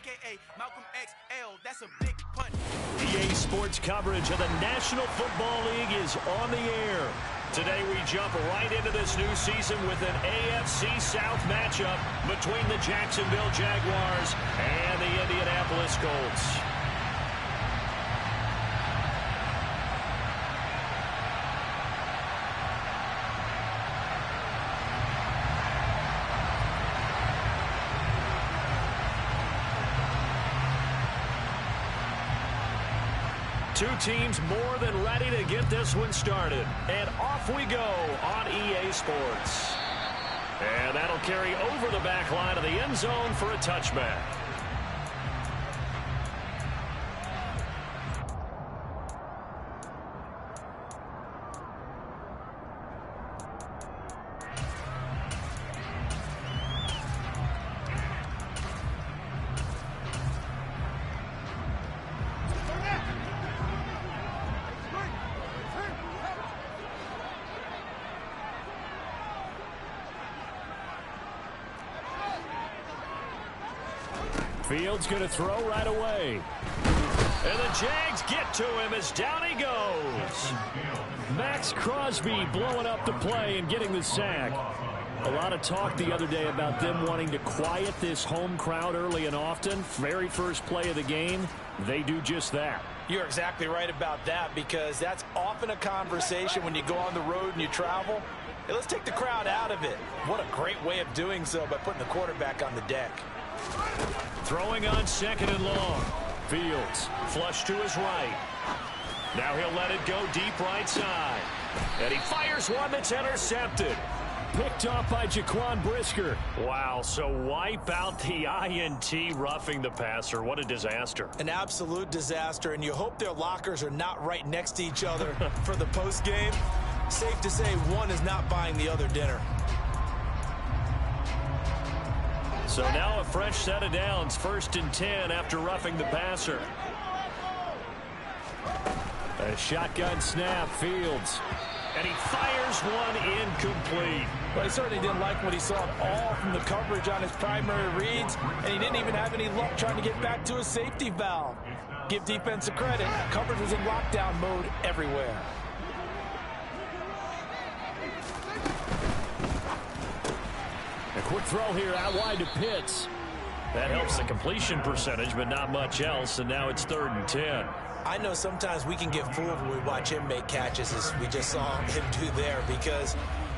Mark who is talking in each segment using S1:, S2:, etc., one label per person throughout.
S1: a.k.a. Malcolm XL. That's a big punch.
S2: EA Sports coverage of the National Football League is on the air. Today we jump right into this new season with an AFC South matchup between the Jacksonville Jaguars and the Indianapolis Colts. Two teams more than ready to get this one started. And off we go on EA Sports. And that'll carry over the back line of the end zone for a touchback. Fields going to throw right away. And the Jags get to him as down he goes. Max Crosby blowing up the play and getting the sack. A lot of talk the other day about them wanting to quiet this home crowd early and often. Very first play of the game, they do just that.
S3: You're exactly right about that, because that's often a conversation when you go on the road and you travel. Hey, let's take the crowd out of it. What a great way of doing so by putting the quarterback on the deck.
S2: Throwing on second and long. Fields flush to his right. Now he'll let it go deep right side. And he fires one that's intercepted. Picked off by Jaquan Brisker. Wow, so wipe out the INT, roughing the passer. What a disaster.
S3: An absolute disaster, and you hope their lockers are not right next to each other for the postgame. Safe to say one is not buying the other dinner.
S2: So now a fresh set of downs, 1st and 10 after roughing the passer. A shotgun snap, Fields. And he fires one incomplete.
S3: Well, he certainly didn't like what he saw at all from the coverage on his primary reads, and he didn't even have any luck trying to get back to his safety valve. Give defense a credit. Coverage was in lockdown mode everywhere.
S2: A quick throw here out wide to Pitts. That helps the completion percentage, but not much else, and now it's 3rd and 10.
S3: I know sometimes we can get fooled when we watch him make catches, as we just saw him do there, because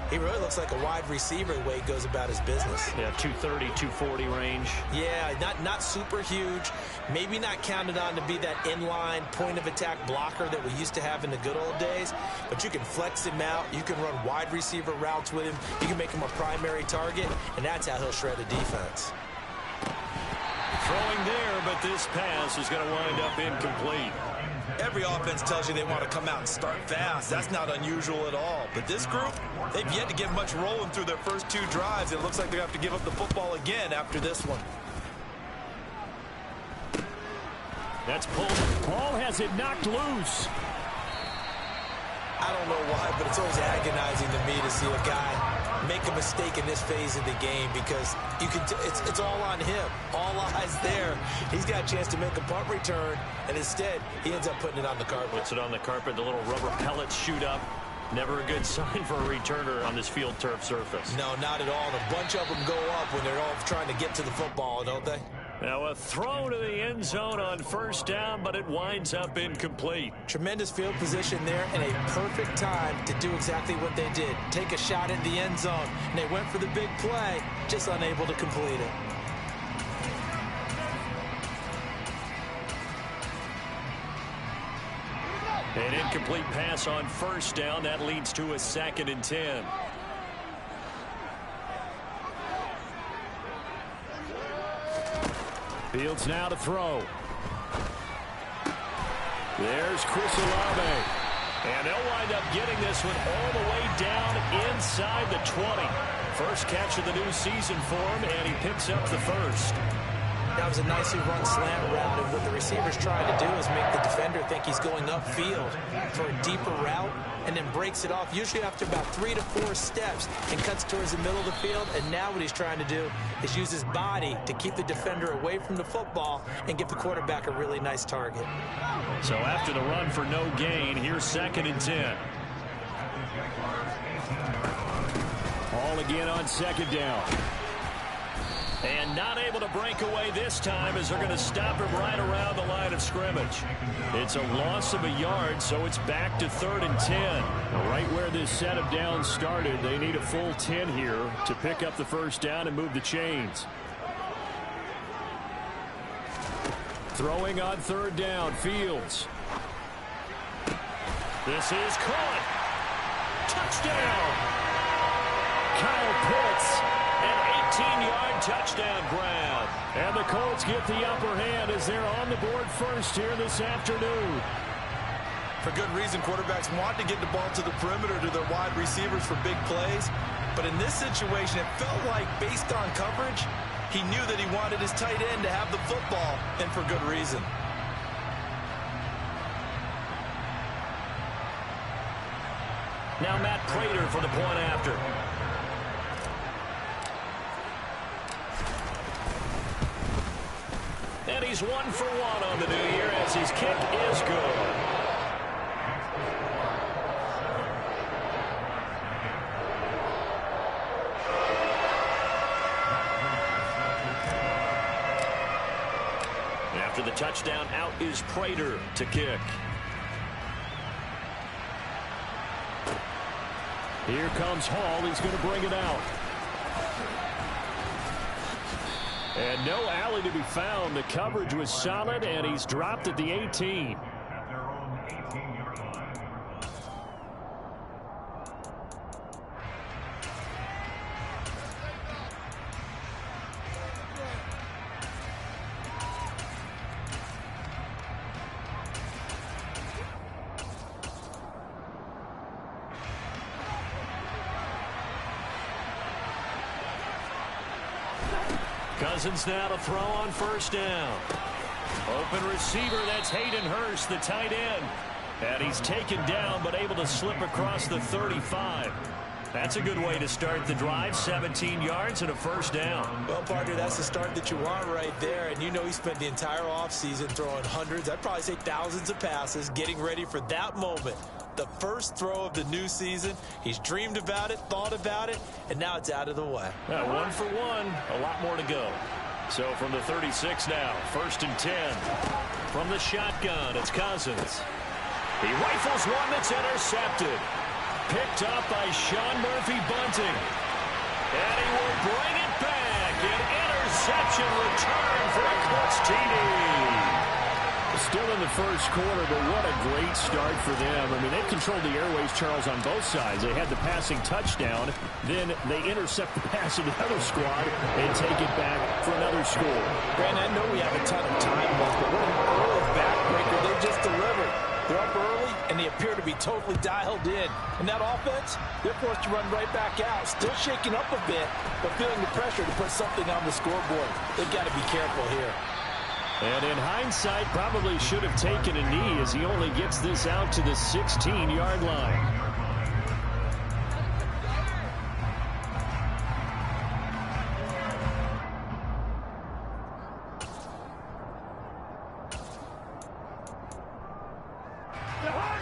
S3: he really looks like a wide receiver the way he goes about his business.
S2: Yeah, 230, 240 range.
S3: Yeah, not super huge. Maybe not counted on to be that inline point-of-attack blocker that we used to have in the good old days. But you can flex him out. You can run wide receiver routes with him. You can make him a primary target, and that's how he'll shred a defense.
S2: Throwing there, but this pass is going to wind up incomplete.
S3: Every offense tells you they want to come out and start fast. That's not unusual at all. But this group, they've yet to get much rolling through their first 2 drives. It looks like they're going to have to give up the football again after this one.
S2: That's pulled. Paul has it knocked loose.
S3: I don't know why, but it's always agonizing to me to see a guy make a mistake in this phase of the game, because you can it's all on him. All eyes there. He's got a chance to make a punt return, and instead he ends up putting it on the carpet.
S2: Puts it on the carpet. The little rubber pellets shoot up. Never a good sign for a returner on this field turf surface.
S3: No, not at all. And a bunch of them go up when they're all trying to get to the football, don't they?
S2: Now a throw to the end zone on 1st down, but it winds up incomplete.
S3: Tremendous field position there, and a perfect time to do exactly what they did. Take a shot at the end zone, and they went for the big play, just unable to complete it.
S2: An incomplete pass on 1st down. That leads to a 2nd and 10. Fields now to throw. There's Chris Olave. And they'll wind up getting this one all the way down inside the 20. First catch of the new season for him, and he picks up the 1st.
S3: That was a nicely run slant route, and what the receiver's trying to do is make the defender think he's going upfield for a deeper route, and then breaks it off, usually after about 3 to 4 steps, and cuts towards the middle of the field. And now what he's trying to do is use his body to keep the defender away from the football and give the quarterback a really nice target.
S2: So after the run for no gain, here's 2nd and 10. Ball again on 2nd down. And not able to break away this time as they're going to stop him right around the line of scrimmage. It's a loss of a yard, so it's back to 3rd and 10. Right where this set of downs started, they need a full 10 here to pick up the 1st down and move the chains. Throwing on 3rd down, Fields. This is caught. Touchdown. Kyle Pitts. An 18-yard touchdown grab. And the Colts get the upper hand as they're on the board first here this afternoon.
S3: For good reason, quarterbacks want to get the ball to the perimeter to their wide receivers for big plays. But in this situation, it felt like, based on coverage, he knew that he wanted his tight end to have the football, and for good reason.
S2: Now Matt Prater for the point after. And he's 1 for 1 on the new year as his kick is good. After the touchdown, out is Prater to kick. Here comes Hall. He's going to bring it out. And no alley to be found. The coverage was solid, and he's dropped at the 18. Cousins now to throw on 1st down. Open receiver, that's Hayden Hurst, the tight end. And he's taken down but able to slip across the 35. That's a good way to start the drive. 17 yards and a 1st down.
S3: Well, partner, that's the start that you want right there. And you know he spent the entire offseason throwing hundreds, I'd probably say thousands of passes, getting ready for that moment. The first throw of the new season. He's dreamed about it, thought about it, and now it's out of the way.
S2: 1 for 1, a lot more to go. So from the 36 now, 1st and 10. From the shotgun, it's Cousins. He rifles one that's intercepted. Picked up by Sean Murphy-Bunting. And he will bring it back. An interception return for a Colts TD. Still in the 1st quarter, but what a great start for them. I mean, they've controlled the airways, Charles, on both sides. They had the passing touchdown, then they intercept the pass of the other squad and take it back for another score.
S3: Brandon, I know we have a ton of time left, but what an early backbreaker they just delivered. They're up early, and they appear to be totally dialed in. And that offense, they're forced to run right back out, still shaking up a bit, but feeling the pressure to put something on the scoreboard. They've got to be careful here.
S2: And in hindsight, probably should have taken a knee as he only gets this out to the 16-yard line.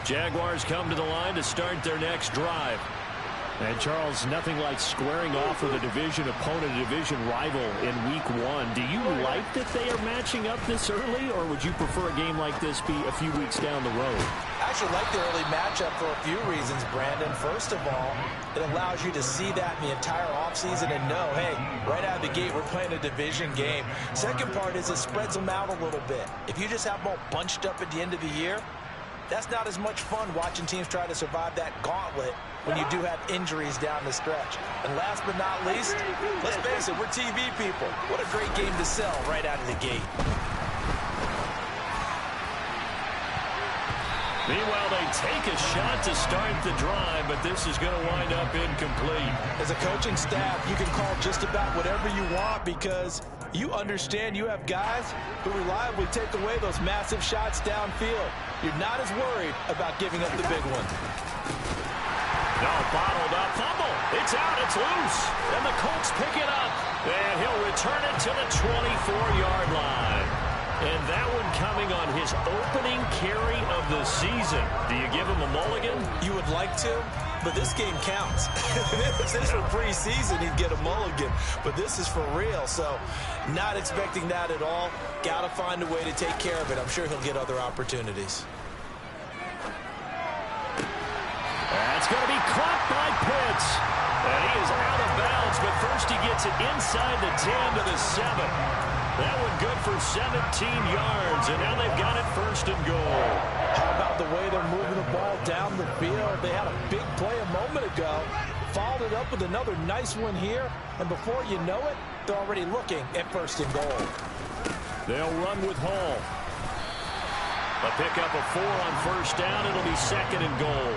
S2: Jaguars come to the line to start their next drive. And, Charles, nothing like squaring off with a division opponent, a division rival in Week 1. Do you like that they are matching up this early, or would you prefer a game like this be a few weeks down the road?
S3: I actually like the early matchup for a few reasons, Brandon. First of all, it allows you to see that in the entire offseason and know, hey, right out of the gate, we're playing a division game. Second part is it spreads them out a little bit. If you just have them all bunched up at the end of the year, that's not as much fun watching teams try to survive that gauntlet when you do have injuries down the stretch. And last but not least, let's face it, we're TV people. What a great game to sell right out of the gate.
S2: Meanwhile, they take a shot to start the drive, but this is going to wind up incomplete.
S3: As a coaching staff, you can call just about whatever you want because You understand you have guys who reliably take away those massive shots downfield. You're not as worried about giving up the big one.
S2: No, bottled up. Fumble. It's out. It's loose. And the Colts pick it up. And he'll return it to the 24-yard line. And that one coming on his opening carry of the season. Do you give him a mulligan?
S3: You would like to, but this game counts. If this were preseason, he'd get a mulligan. But this is for real, so not expecting that at all. Got to find a way to take care of it. I'm sure he'll get other opportunities.
S2: That's going to be caught by Pitts. And he is out of bounds, but first he gets it inside the 10 to the 7. That one good for 17 yards, and now they've got it first and goal.
S3: How about the way they're moving the ball down the field? They had a big play a moment ago, followed it up with another nice one here, and before you know it, they're already looking at first and goal.
S2: They'll run with Hall. A pickup of 4 on first down. It'll be second and goal.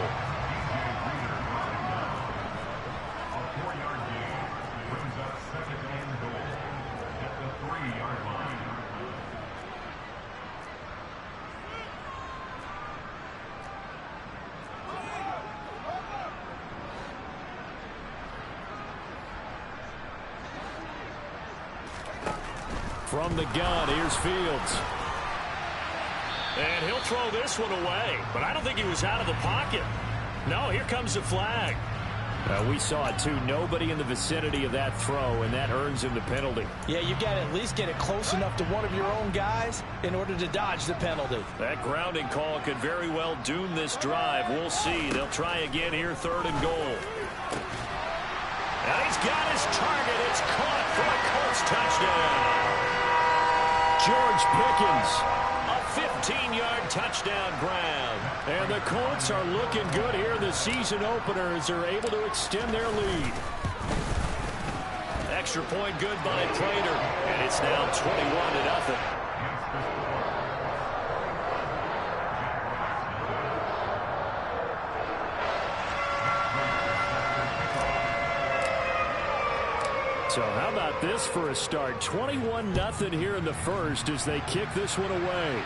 S2: From the gun, here's Fields. And he'll throw this one away. But I don't think he was out of the pocket. No, here comes the flag. We saw it, too. Nobody in the vicinity of that throw, and that earns him the penalty.
S3: Yeah, you got to at least get it close enough to one of your own guys in order to dodge the penalty.
S2: That grounding call could very well doom this drive. We'll see. They'll try again here, third and goal. And he's got his target. It's caught for a Colts touchdown. George Pickens, a 15-yard touchdown grab. And the Colts are looking good here in the season opener as they're able to extend their lead. Extra point good by Prater, and it's now 21-0. So how about this for a start? 21-0 here in the first as they kick this one away.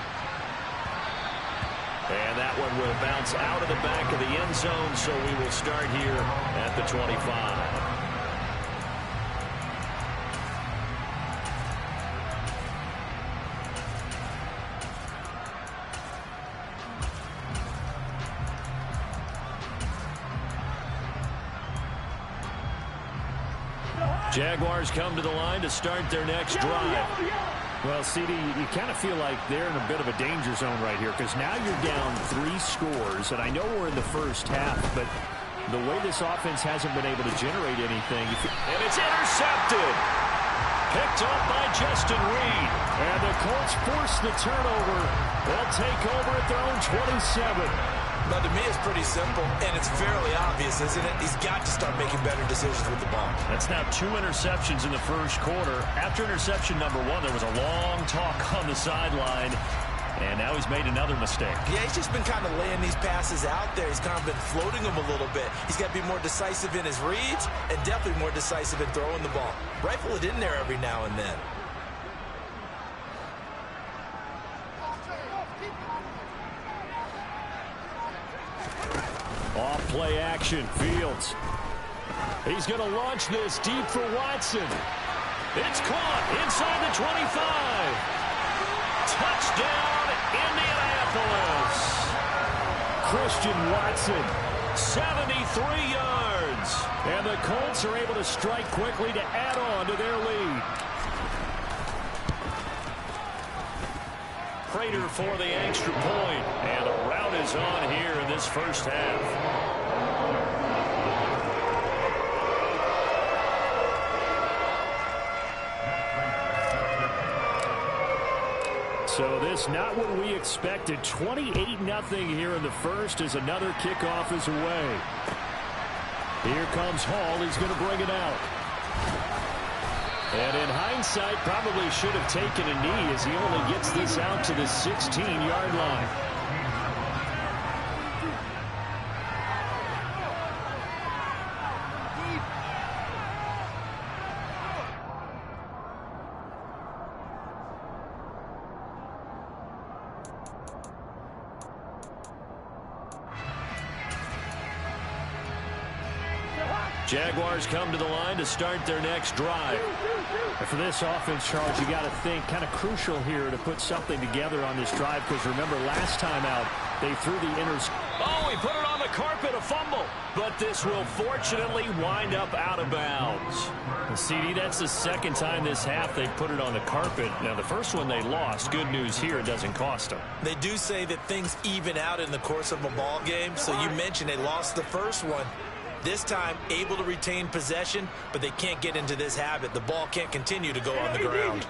S2: And that one will bounce out of the back of the end zone, so we will start here at the 25. Jaguars come to the line to start their next drive. Well, CD, you kind of feel like they're in a bit of a danger zone right here because now you're down 3 scores, and I know we're in the first half, but the way this offense hasn't been able to generate anything. And it's intercepted. Picked up by Justin Reed. And the Colts force the turnover. They'll take over at their own 27.
S3: But to me, it's pretty simple, and it's fairly obvious, isn't it? He's got to start making better decisions with the ball.
S2: That's now 2 interceptions in the first quarter. After interception number 1, there was a long talk on the sideline, and now he's made another mistake.
S3: Yeah, he's just been kind of laying these passes out there. He's kind of been floating them a little bit. He's got to be more decisive in his reads and definitely more decisive in throwing the ball. Rifle it in there every now and then.
S2: Off play action, Fields. He's going to launch this deep for Watson. It's caught inside the 25. Touchdown, Indianapolis. Christian Watson, 73 yards. And the Colts are able to strike quickly to add on to their lead. Prater for the extra point, and a rout is on here in this first half. So this not what we expected. 28-0 here in the first as another kickoff is away. Here comes Hall. He's going to bring it out. And in hindsight, probably should have taken a knee as he only gets this out to the 16-yard line. Jaguars come to the line to start their next drive.
S4: And for this offense, Charles, you got to think kind of crucial here to put something together on this drive, because remember last time out they threw the
S2: Oh, he put it on the carpet, a fumble. But this will fortunately wind up out of bounds. CD, that's the second time this half they put it on the carpet. Now, the first one they lost. Good news here, it doesn't cost them.
S3: They do say that things even out in the course of a ball game. So you mentioned they lost the first one. This time, able to retain possession, but they can't get into this habit. The ball can't continue to go on the ground.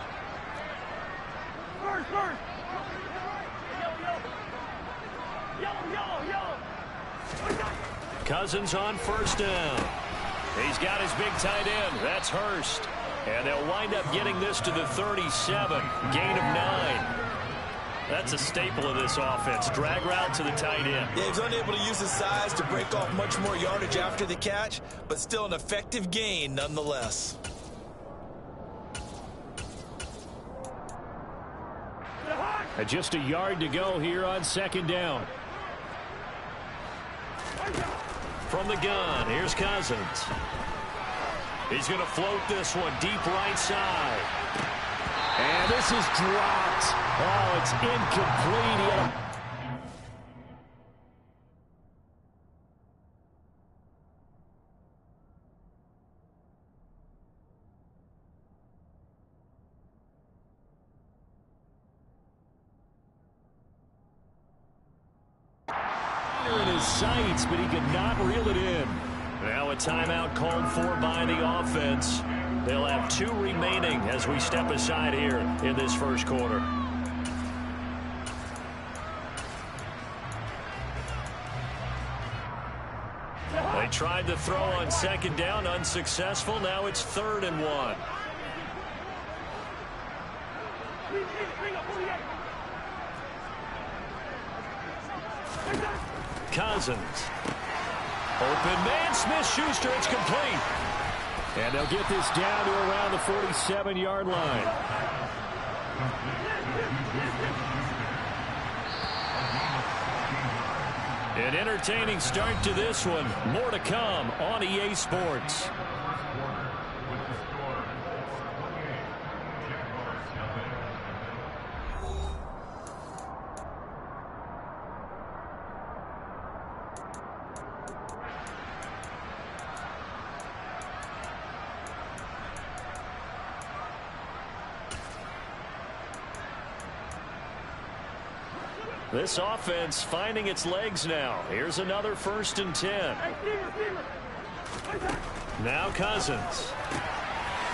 S2: Cousins on first down. He's got his big tight end. That's Hurst. And they'll wind up getting this to the 37. Gain of 9. That's a staple of this offense. Drag route to the tight end.
S3: Yeah, he's unable to use his size to break off much more yardage after the catch, but still an effective gain nonetheless.
S2: And just a yard to go here on second down. From the gun, here's Cousins. He's going to float this one deep right side.
S4: And this is dropped. Oh, it's incomplete.
S2: In his sights, but he could not reel it in. Now a timeout called for by the offense. They'll have 2 remaining as we step aside here in this first quarter. They tried to throw on second down, unsuccessful. Now it's 3rd and 1. Cousins. Open man, Smith-Schuster, it's complete.
S4: And they'll get this down to around the 47-yard line.
S2: An entertaining start to this one. More to come on EA Sports. This offense finding its legs now. Here's another 1st and 10. Now Cousins.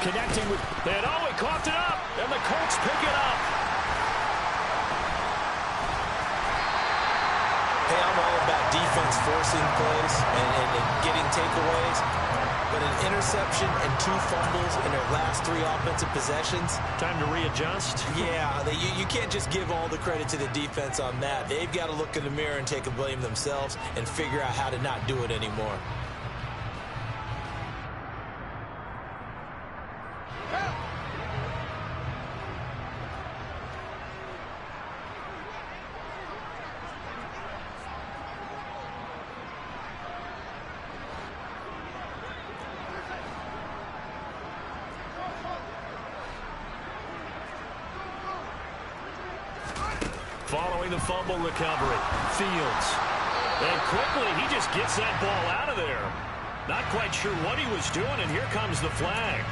S2: Connecting with... And oh, he coughed it up. And the Colts pick it up.
S3: Hey, I'm all about defense forcing plays and getting takeaways. But an interception and 2 fumbles in their last 3 offensive possessions.
S2: Time to readjust.
S3: Yeah, you can't just give all the credit to the defense on that. They've got to look in the mirror and take a blame themselves and figure out how to not do it anymore.
S2: Following the fumble recovery, Fields. And quickly, he just gets that ball out of there. Not quite sure what he was doing, and here comes the flag.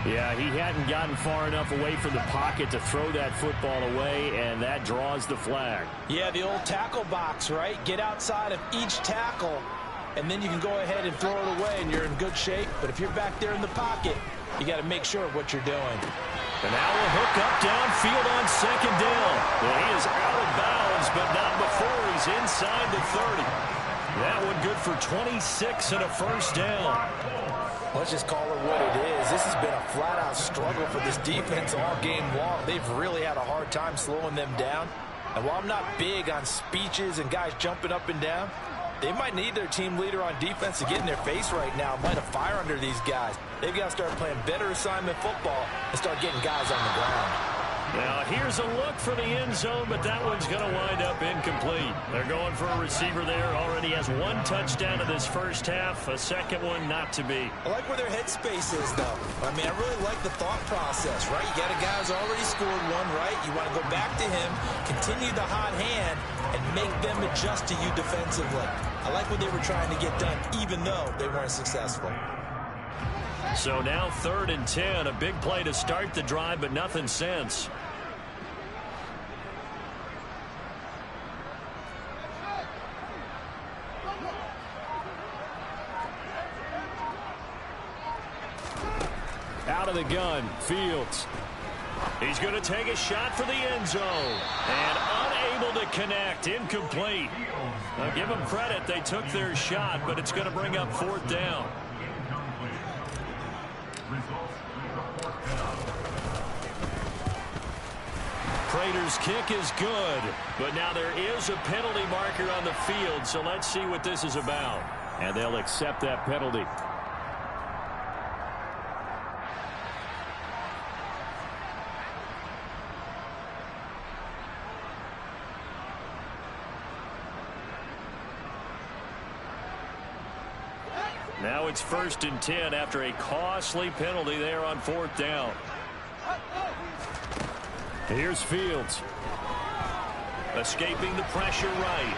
S4: Yeah, he hadn't gotten far enough away from the pocket to throw that football away, and that draws the flag.
S3: Yeah, the old tackle box, right? Get outside of each tackle, and then you can go ahead and throw it away, and you're in good shape. But if you're back there in the pocket, you got to make sure of what you're doing.
S2: And now a hook up downfield on second down. Well, he is out of bounds, but not before he's inside the 30. That one good for 26 and a 1st down.
S3: Let's just call it what it is. This has been a flat-out struggle for this defense all game long. They've really had a hard time slowing them down. And while I'm not big on speeches and guys jumping up and down, they might need their team leader on defense to get in their face right now, light a fire under these guys. They've got to start playing better assignment football and start getting guys on the ground.
S2: Now here's a look for the end zone, but that one's going to wind up incomplete. They're going for a receiver there. Already has one touchdown in this first half. A second one not to be.
S3: I like where their headspace is, though. I mean, I really like the thought process, right? You got a guy who's already scored one, right? You want to go back to him, continue the hot hand, and make them adjust to you defensively. I like what they were trying to get done, even though they weren't successful.
S2: So now 3rd and 10. A big play to start the drive, but nothing since. Out of the gun, Fields. He's going to take a shot for the end zone. And unable to connect, incomplete. Now give them credit, they took their shot, but it's going to bring up 4th down. Prater's kick is good, but now there is a penalty marker on the field, so let's see what this is about. And they'll accept that penalty. Now it's 1st and 10 after a costly penalty there on 4th down. Here's Fields. Escaping the pressure right.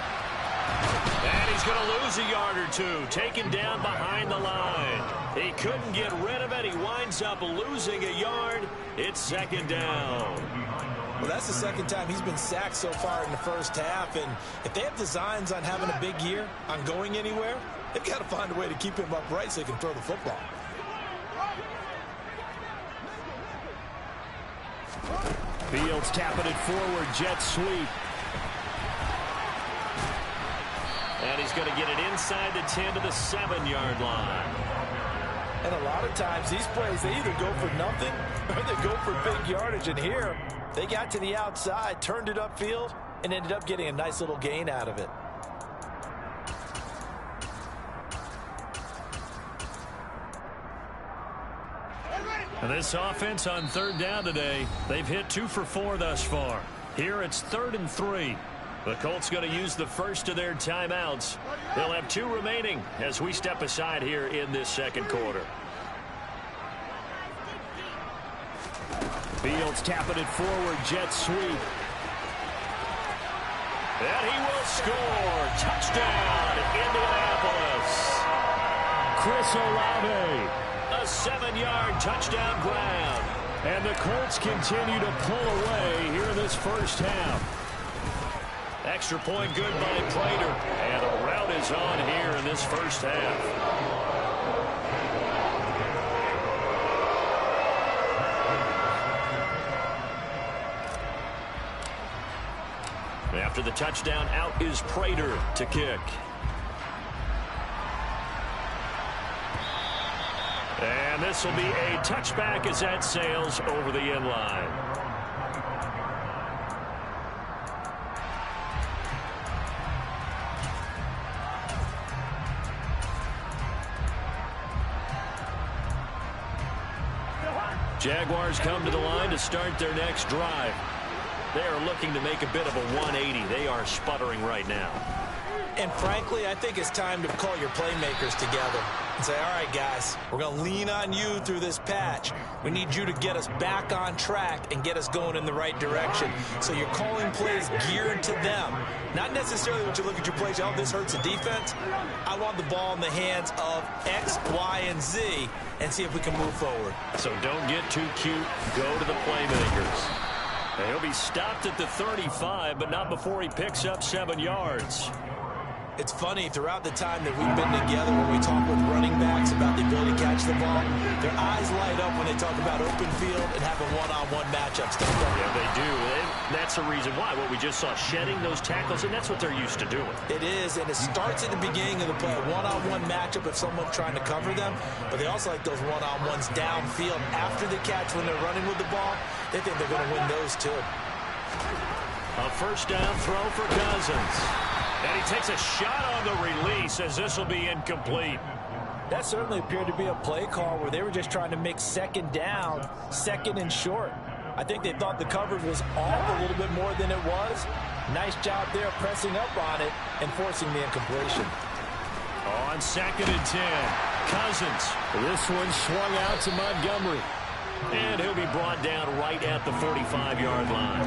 S2: And he's going to lose a yard or two. Taken down behind the line. He couldn't get rid of it. He winds up losing a yard. It's 2nd down.
S3: Well, that's the 2nd time he's been sacked so far in the first half. And if they have designs on having a big year, on going anywhere, they've got to find a way to keep him upright so he can throw the football.
S2: Fields tapping it forward, jet sweep. And he's going to get it inside the 10 to the 7-yard line.
S3: And a lot of times these plays, they either go for nothing or they go for big yardage. And here, they got to the outside, turned it upfield, and ended up getting a nice little gain out of it.
S2: And this offense on 3rd down today, they've hit 2 for 4 thus far. Here it's 3rd and 3. The Colts going to use the first of their timeouts. They'll have 2 remaining as we step aside here in this 2nd quarter.
S4: Fields tapping it forward, jet sweep.
S2: And he will score. Touchdown, Indianapolis.
S4: Chris Olave.
S2: A 7-yard touchdown grab.
S4: And the Colts continue to pull away here in this first half.
S2: Extra point good by Prater. And a rout is on here in this first half. After the touchdown, out is Prater to kick. And this will be a touchback as that sails over the end line. Jaguars come to the line to start their next drive. They are looking to make a bit of a 180. They are sputtering right now.
S3: And frankly, I think it's time to call your playmakers together and say, all right, guys, we're going to lean on you through this patch. We need you to get us back on track and get us going in the right direction. So you're calling plays geared to them. Not necessarily when you look at your plays, oh, this hurts the defense. I want the ball in the hands of X, Y, and Z and see if we can move forward.
S2: So don't get too cute. Go to the playmakers. And he'll be stopped at the 35, but not before he picks up 7 yards.
S3: It's funny, throughout the time that we've been together, when we talk with running backs about the ability to catch the ball, their eyes light up when they talk about open field and having one-on-one matchups.
S2: Yeah, they do. And that's the reason why. What we just saw, shedding those tackles, and that's what they're used to doing.
S3: It is, and it starts at the beginning of the play, a one-on-one matchup if someone's trying to cover them, but they also like those one-on-ones downfield after the catch when they're running with the ball. They think they're going to win those too.
S2: A first down throw for Cousins. And he takes a shot on the release as this will be incomplete.
S3: That certainly appeared to be a play call where they were just trying to make second down, second and short. I think they thought the coverage was off a little bit more than it was. Nice job there pressing up on it and forcing the incompletion.
S2: On 2nd and 10, Cousins. This one swung out to Montgomery. And he'll be brought down right at the 45-yard line.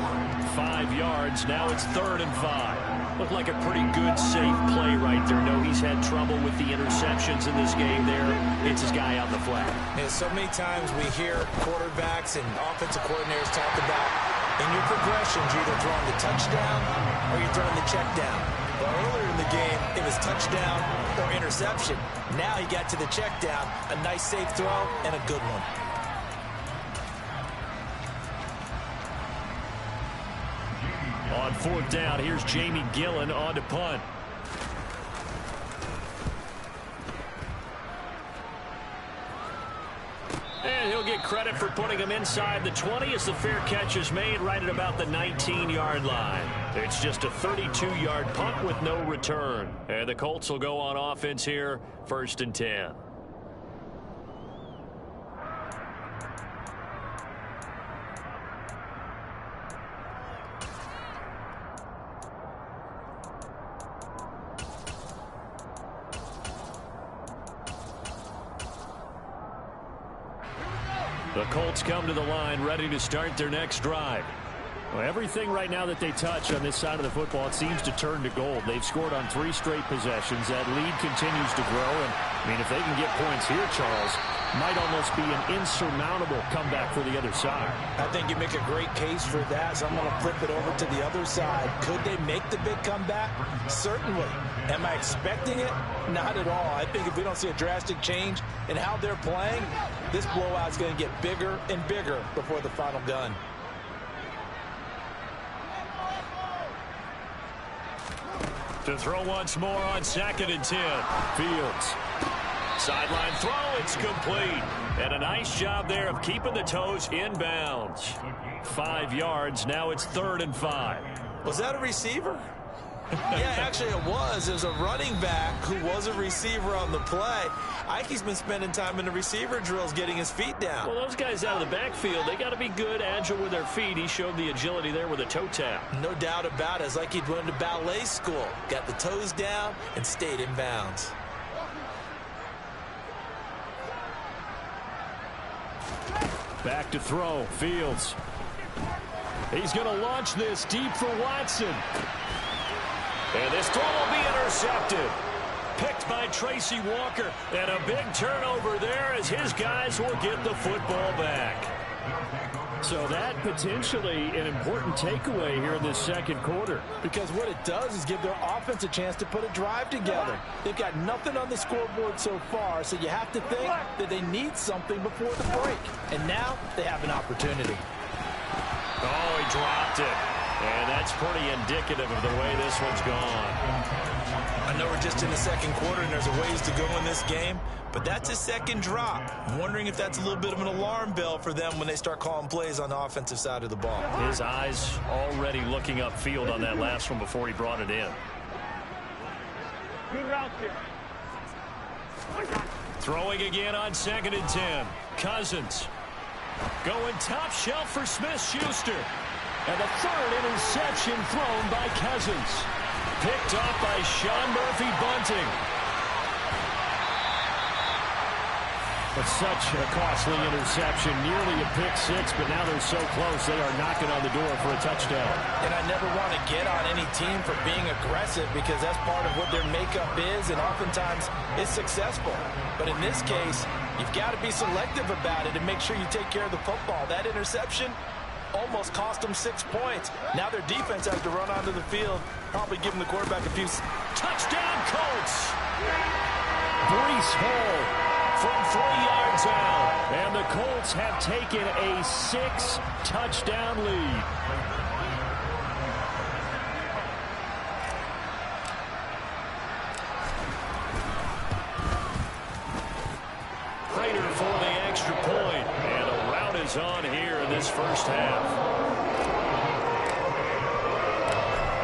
S2: 5 yards, now it's 3rd and 5. Looked like a pretty good, safe play right there. No, he's had trouble with the interceptions in this game there. It's his guy on the flat.
S3: And so many times we hear quarterbacks and offensive coordinators talk about, in your progressions, you're either throwing the touchdown or you're throwing the check down. But earlier in the game, it was touchdown or interception. Now he got to the check down, a nice safe throw, and a good one.
S2: On 4th down, here's Jamie Gillen on to punt. And he'll get credit for putting him inside the 20 as the fair catch is made right at about the 19-yard line. It's just a 32-yard punt with no return. And the Colts will go on offense here, 1st and 10. The Colts come to the line ready to start their next drive. Well, everything right now that they touch on this side of the football, it seems to turn to gold. They've scored on 3 straight possessions. That lead continues to grow. And, I mean, if they can get points here, Charles, might almost be an insurmountable comeback for the other side.
S3: I think you make a great case for that, so I'm going to flip it over to the other side. Could they make the big comeback? Certainly. Am I expecting it? Not at all. I think if we don't see a drastic change in how they're playing, this blowout is going to get bigger and bigger before the final gun.
S2: To throw once more on 2nd and 10. Fields. Sideline throw, it's complete. And a nice job there of keeping the toes inbounds. 5 yards, now it's 3rd and 5.
S3: Was that a receiver? Yeah, actually it was. It was a running back who was a receiver on the play. Ikey's been spending time in the receiver drills getting his feet down.
S2: Well, those guys out of the backfield, they got to be good, agile with their feet. He showed the agility there with a toe tap.
S3: No doubt about it. It's like he'd went to ballet school. Got the toes down and stayed in bounds.
S2: Back to throw, Fields. He's going to launch this deep for Watson. And this throw will be intercepted. Picked by Tracy Walker. And a big turnover there as his guys will get the football back. So that potentially an important takeaway here in this 2nd quarter.
S3: Because what it does is give their offense a chance to put a drive together. They've got nothing on the scoreboard so far, so you have to think that they need something before the break. And now they have an opportunity.
S2: Oh, he dropped it. And that's pretty indicative of the way this one's gone.
S3: I know we're just in the 2nd quarter and there's a ways to go in this game, but that's a 2nd drop. I'm wondering if that's a little bit of an alarm bell for them when they start calling plays on the offensive side of the ball.
S2: His eyes already looking upfield on that last one before he brought it in.
S5: Good route here.
S2: Throwing again on 2nd and 10. Cousins. Going top shelf for Smith-Schuster. And the 3rd interception thrown by Cousins. Picked up by Sean Murphy-Bunting. But such a costly interception, nearly a pick 6, but now they're so close they are knocking on the door for a touchdown.
S3: And I never want to get on any team for being aggressive because that's part of what their makeup is, and oftentimes it's successful. But in this case, you've got to be selective about it and make sure you take care of the football. That interception almost cost them 6 points. Now their defense has to run onto the field, probably giving the quarterback a few.
S2: Touchdown, Colts! Breece Hall from 3 yards out. And the Colts have taken a 6-touchdown lead. Prater for the extra point. And a rout is on here in this first half.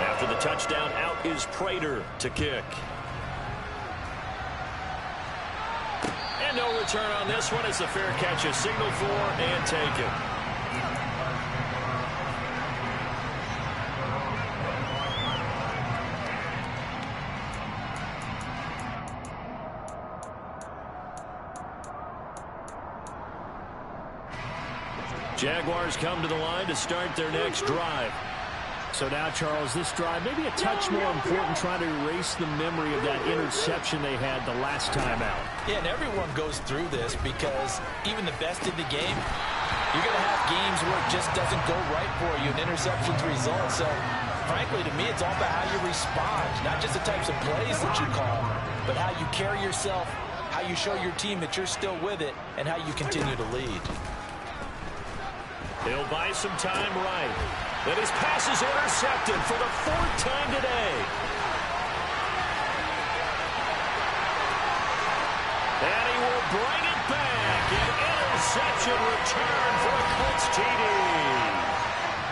S2: After the touchdown, out is Prater to kick. And no return on this one as the fair catch is signaled for and taken. Jaguars come to the line to start their next drive.
S4: So now, Charles, this drive maybe a touch more important, trying to erase the memory of that interception they had the last time out.
S3: Yeah, and everyone goes through this because even the best in the game, you're going to have games where it just doesn't go right for you, and interceptions result. So, frankly, to me, it's all about how you respond, not just the types of plays that you call, but how you carry yourself, how you show your team that you're still with it, and how you continue to lead.
S2: He'll buy some time right. And his pass is intercepted for the 4th time today. And he will bring it back. An interception return for a Colts TD.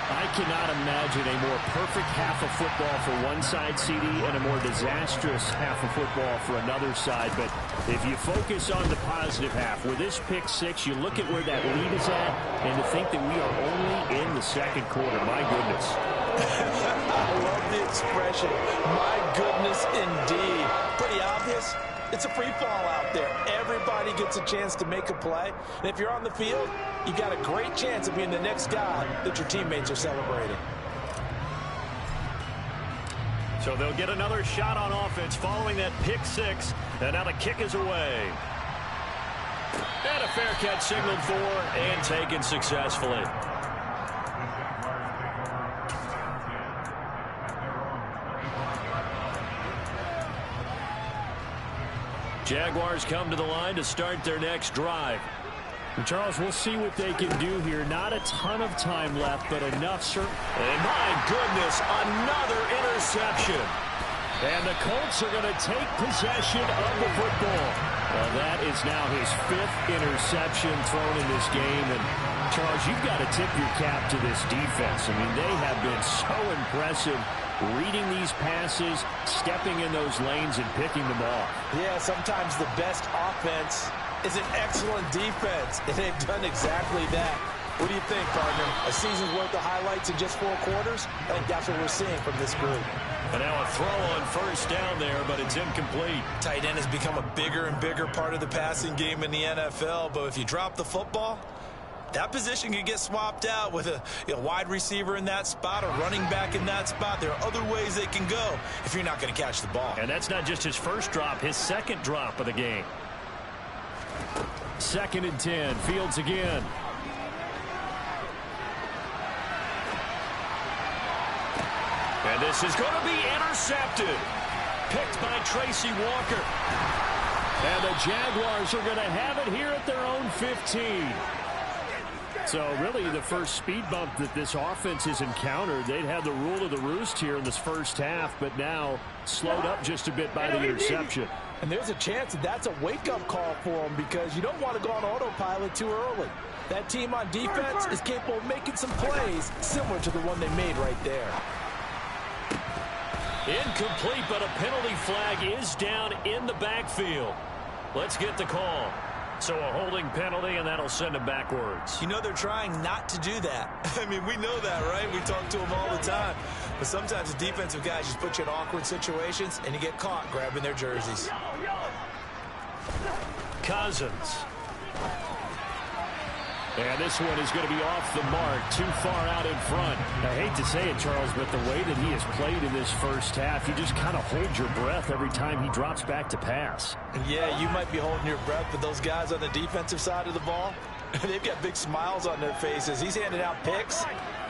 S2: I cannot imagine a more perfect half of football for one side, CD, and a more disastrous half of football for another side. But if you focus on the positive half, with this pick six, you look at where that lead is at, and to think that we are only in the second quarter. My goodness.
S3: I love the expression, my goodness indeed. Pretty obvious. It's a free fall out there. Everybody gets a chance to make a play. And if you're on the field, you've got a great chance of being the next guy that your teammates are celebrating.
S2: So they'll get another shot on offense following that pick six. And now the kick is away. And a fair catch signaled for and taken successfully. Jaguars come to the line to start their next drive.
S4: And Charles, we'll see what they can do here. Not a ton of time left, but enough.
S2: And my goodness, another interception.
S4: And the Colts are going to take possession of the football. Well, that is now his 5th interception thrown in this game. And Charles, you've got to tip your cap to this defense. I mean, they have been so impressive reading these passes, stepping in those lanes, and picking them off.
S3: Yeah, sometimes the best offense is an excellent defense, and they've done exactly that. What do you think, partner? A season's worth of highlights in just 4 quarters? I think that's what we're seeing from this group.
S2: And now a throw on first down there, but it's incomplete.
S3: Tight end has become a bigger and bigger part of the passing game in the NFL, but if you drop the football, that position can get swapped out with a wide receiver in that spot, a running back in that spot. There are other ways they can go if you're not going to catch the ball.
S2: And that's not just his first drop, his second drop of the game.
S4: 2nd and 10. Fields again.
S2: And this is going to be intercepted. Picked by Tracy Walker.
S4: And the Jaguars are going to have it here at their own 15. So really the first speed bump that this offense has encountered. They'd had the rule of the roost here in this first half, but now slowed up just a bit by the interception.
S3: And there's a chance that that's a wake-up call for them because you don't want to go on autopilot too early. That team on defense is capable of making some plays similar to the one they made right there.
S2: Incomplete, but a penalty flag is down in the backfield. Let's get the call. So a holding penalty, and that'll send him backwards.
S3: You know they're trying not to do that. I mean, we know that, right? We talk to them all the time. But sometimes the defensive guys just put you in awkward situations, and you get caught grabbing their jerseys.
S2: Cousins.
S4: And this one is going to be off the mark, too far out in front. I hate to say it, Charles, but the way that he has played in this first half, you just kind of hold your breath every time he drops back to pass.
S3: Yeah, you might be holding your breath, but those guys on the defensive side of the ball, they've got big smiles on their faces. He's handing out picks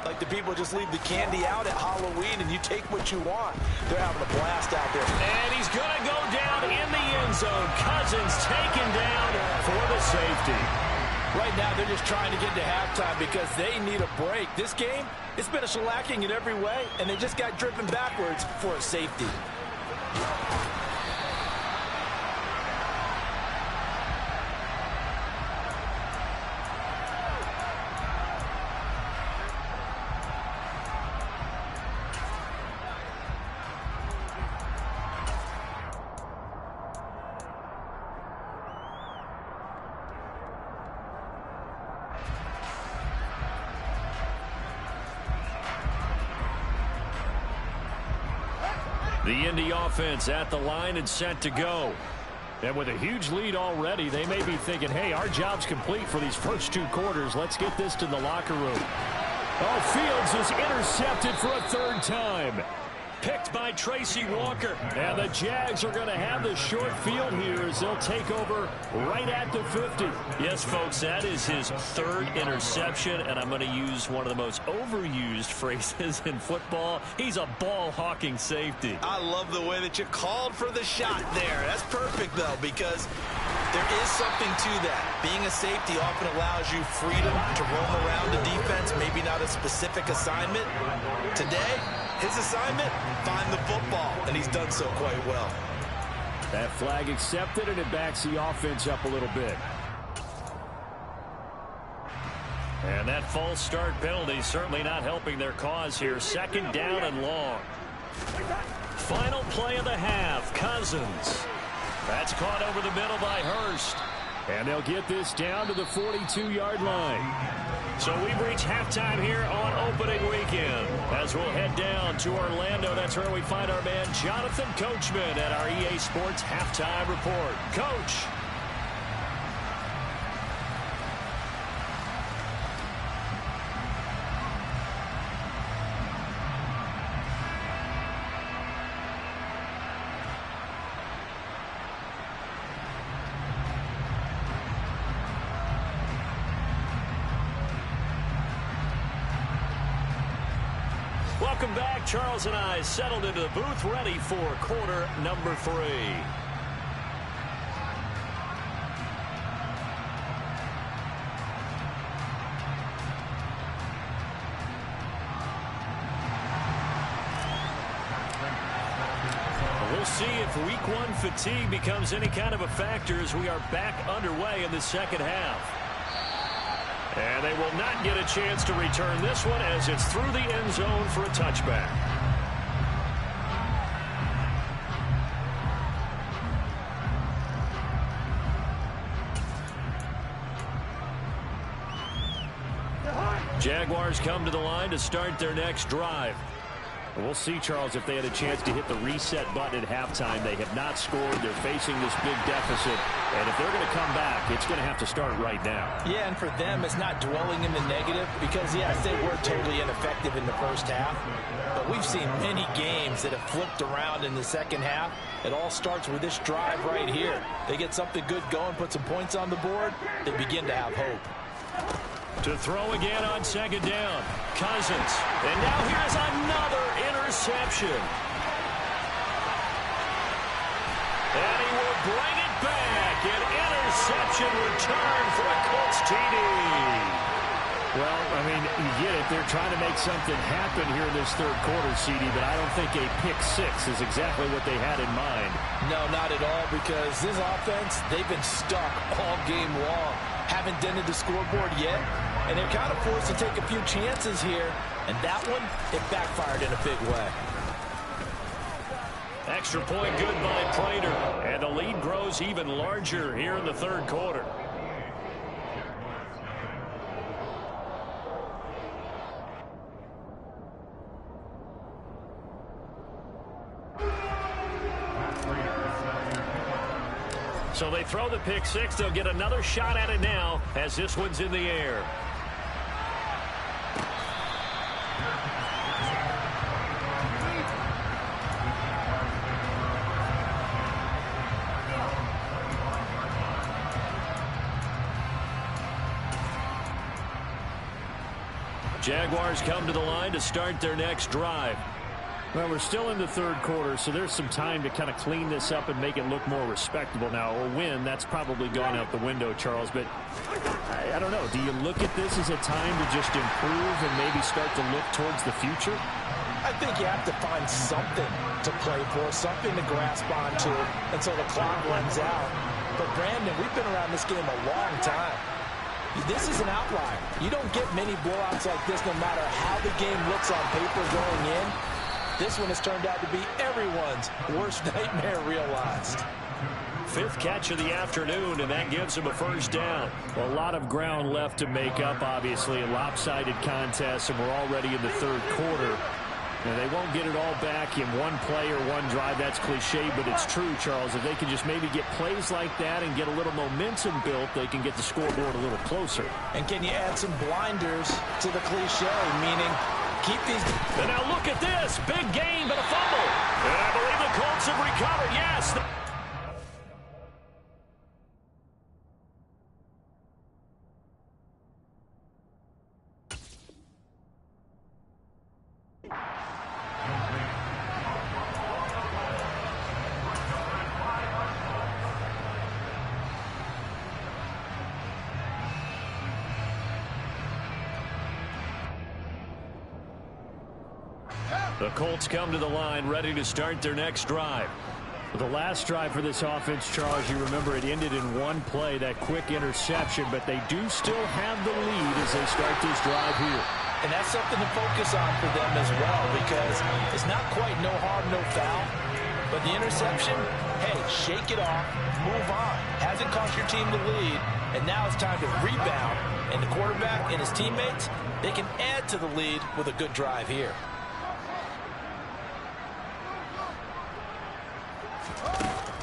S3: like the people just leave the candy out at Halloween and you take what you want. They're having a blast out there.
S2: And he's going to go down in the end zone. Cousins taken down for the safety.
S3: Right now, they're just trying to get to halftime because they need a break. This game, it's been a shellacking in every way, and they just got driven backwards for a safety.
S2: The Indy offense at the line and set to go. And with a huge lead already, they may be thinking, hey, our job's complete for these first 2 quarters. Let's get this to the locker room. Oh, Fields is intercepted for a 3rd time. Picked by Tracy Walker. And the Jags are going to have the short field here as they'll take over right at the 50.
S4: Yes, folks, that is his 3rd interception, and I'm going to use one of the most overused phrases in football. He's a ball-hawking safety.
S3: I love the way that you called for the shot there. That's perfect, though, because there is something to that. Being a safety often allows you freedom to roam around the defense, maybe not a specific assignment. Today, his assignment, find the football, and he's done so quite well.
S2: That flag accepted, and it backs the offense up a little bit.
S4: And that false start penalty certainly not helping their cause here. 2nd down and long. Final play of the half, Cousins. That's caught over the middle by Hurst.
S2: And they'll get this down to the 42-yard line.
S4: So we've reached halftime here on opening weekend. As we'll head down to Orlando, that's where we find our man Jonathan Coachman at our EA Sports Halftime Report. Coach. Welcome back. Charles and I settled into the booth, ready for quarter number 3. We'll see if week 1 fatigue becomes any kind of a factor as we are back underway in the 2nd half. And they will not get a chance to return this one as it's through the end zone for a touchback. Jaguars come to the line to start their next drive.
S2: We'll see, Charles, if they had a chance to hit the reset button at halftime. They have not scored. They're facing this big deficit. And if they're going to come back, it's going to have to start right now.
S3: Yeah, and for them, it's not dwelling in the negative because, yes, they were totally ineffective in the first half. But we've seen many games that have flipped around in the second half. It all starts with this drive right here. They get something good going, put some points on the board, they begin to have hope.
S4: To throw again on 2nd down. Cousins. And now here's another interception. And he will bring it back. An interception return for a Colts TD.
S2: Well, I mean, you get it. They're trying to make something happen here in this 3rd quarter, CD, but I don't think a pick 6 is exactly what they had in mind.
S3: No, not at all, because this offense, they've been stuck all game long. Haven't dented the scoreboard yet, and they're kind of forced to take a few chances here, and that one, it backfired in a big way.
S4: Extra point good by Prater, and the lead grows even larger here in the 3rd quarter. So they throw the pick 6. They'll get another shot at it now as this one's in the air. Jaguars come to the line to start their next drive.
S2: Well, we're still in the 3rd quarter, so there's some time to kind of clean this up and make it look more respectable now. A win, that's probably gone out the window, Charles, but I don't know. Do you look at this as a time to just improve and maybe start to look towards the future?
S3: I think you have to find something to play for, something to grasp onto until the clock runs out. But, Brandon, we've been around this game a long time. This is an outlier. You don't get many blowouts like this no matter how the game looks on paper going in. This one has turned out to be everyone's worst nightmare realized.
S4: 5th catch of the afternoon, and that gives him a 1st down.
S2: Well, a lot of ground left to make up, obviously. A lopsided contest, and we're already in the 3rd quarter. Now, they won't get it all back in one play or one drive. That's cliche, but it's true, Charles. If they can just maybe get plays like that and get a little momentum built, they can get the scoreboard a little closer.
S3: And can you add some blinders to the cliche, meaning keep these...
S2: And now look at this. Big game, but a fumble. And I believe the Colts have recovered. Yes. The Colts come to the line ready to start their next drive. The last drive for this offense, Charles, you remember it ended in one play, that quick interception, but they do still have the lead as they start this drive here.
S3: And that's something to focus on for them as well, because it's not quite no harm, no foul. But the interception, hey, shake it off, move on. Hasn't cost your team the lead, and now it's time to rebound. And the quarterback and his teammates, they can add to the lead with a good drive here.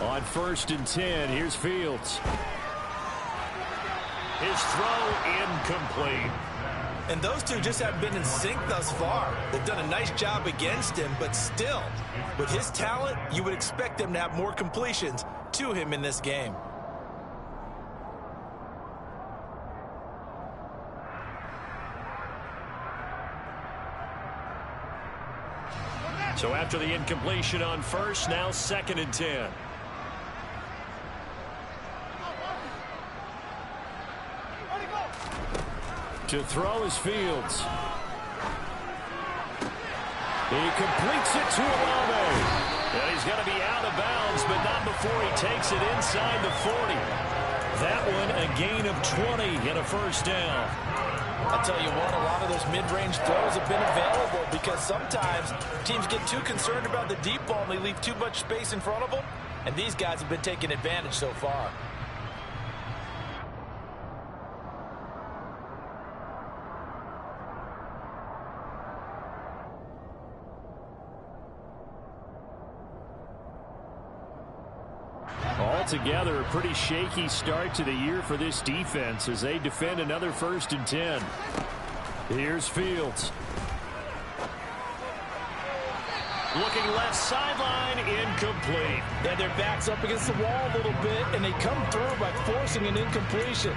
S2: On 1st and 10, here's Fields. His throw incomplete.
S3: And those two just haven't been in sync thus far. They've done a nice job against him, but still, with his talent, you would expect them to have more completions to him in this game.
S2: So after the incompletion on 1st, now 2nd and 10. To throw is Fields. He completes it to Olave. And he's going to be out of bounds, but not before he takes it inside the 40. That one a gain of 20 and a first down.
S3: I'll tell you what, a lot of those mid-range throws have been available because sometimes teams get too concerned about the deep ball and they leave too much space in front of them. And these guys have been taking advantage so far.
S2: Altogether, a pretty shaky start to the year for this defense as they defend another 1st and 10. Here's Fields. Looking left sideline, incomplete.
S3: Yeah, their back's up against the wall a little bit, and they come through by forcing an incompletion.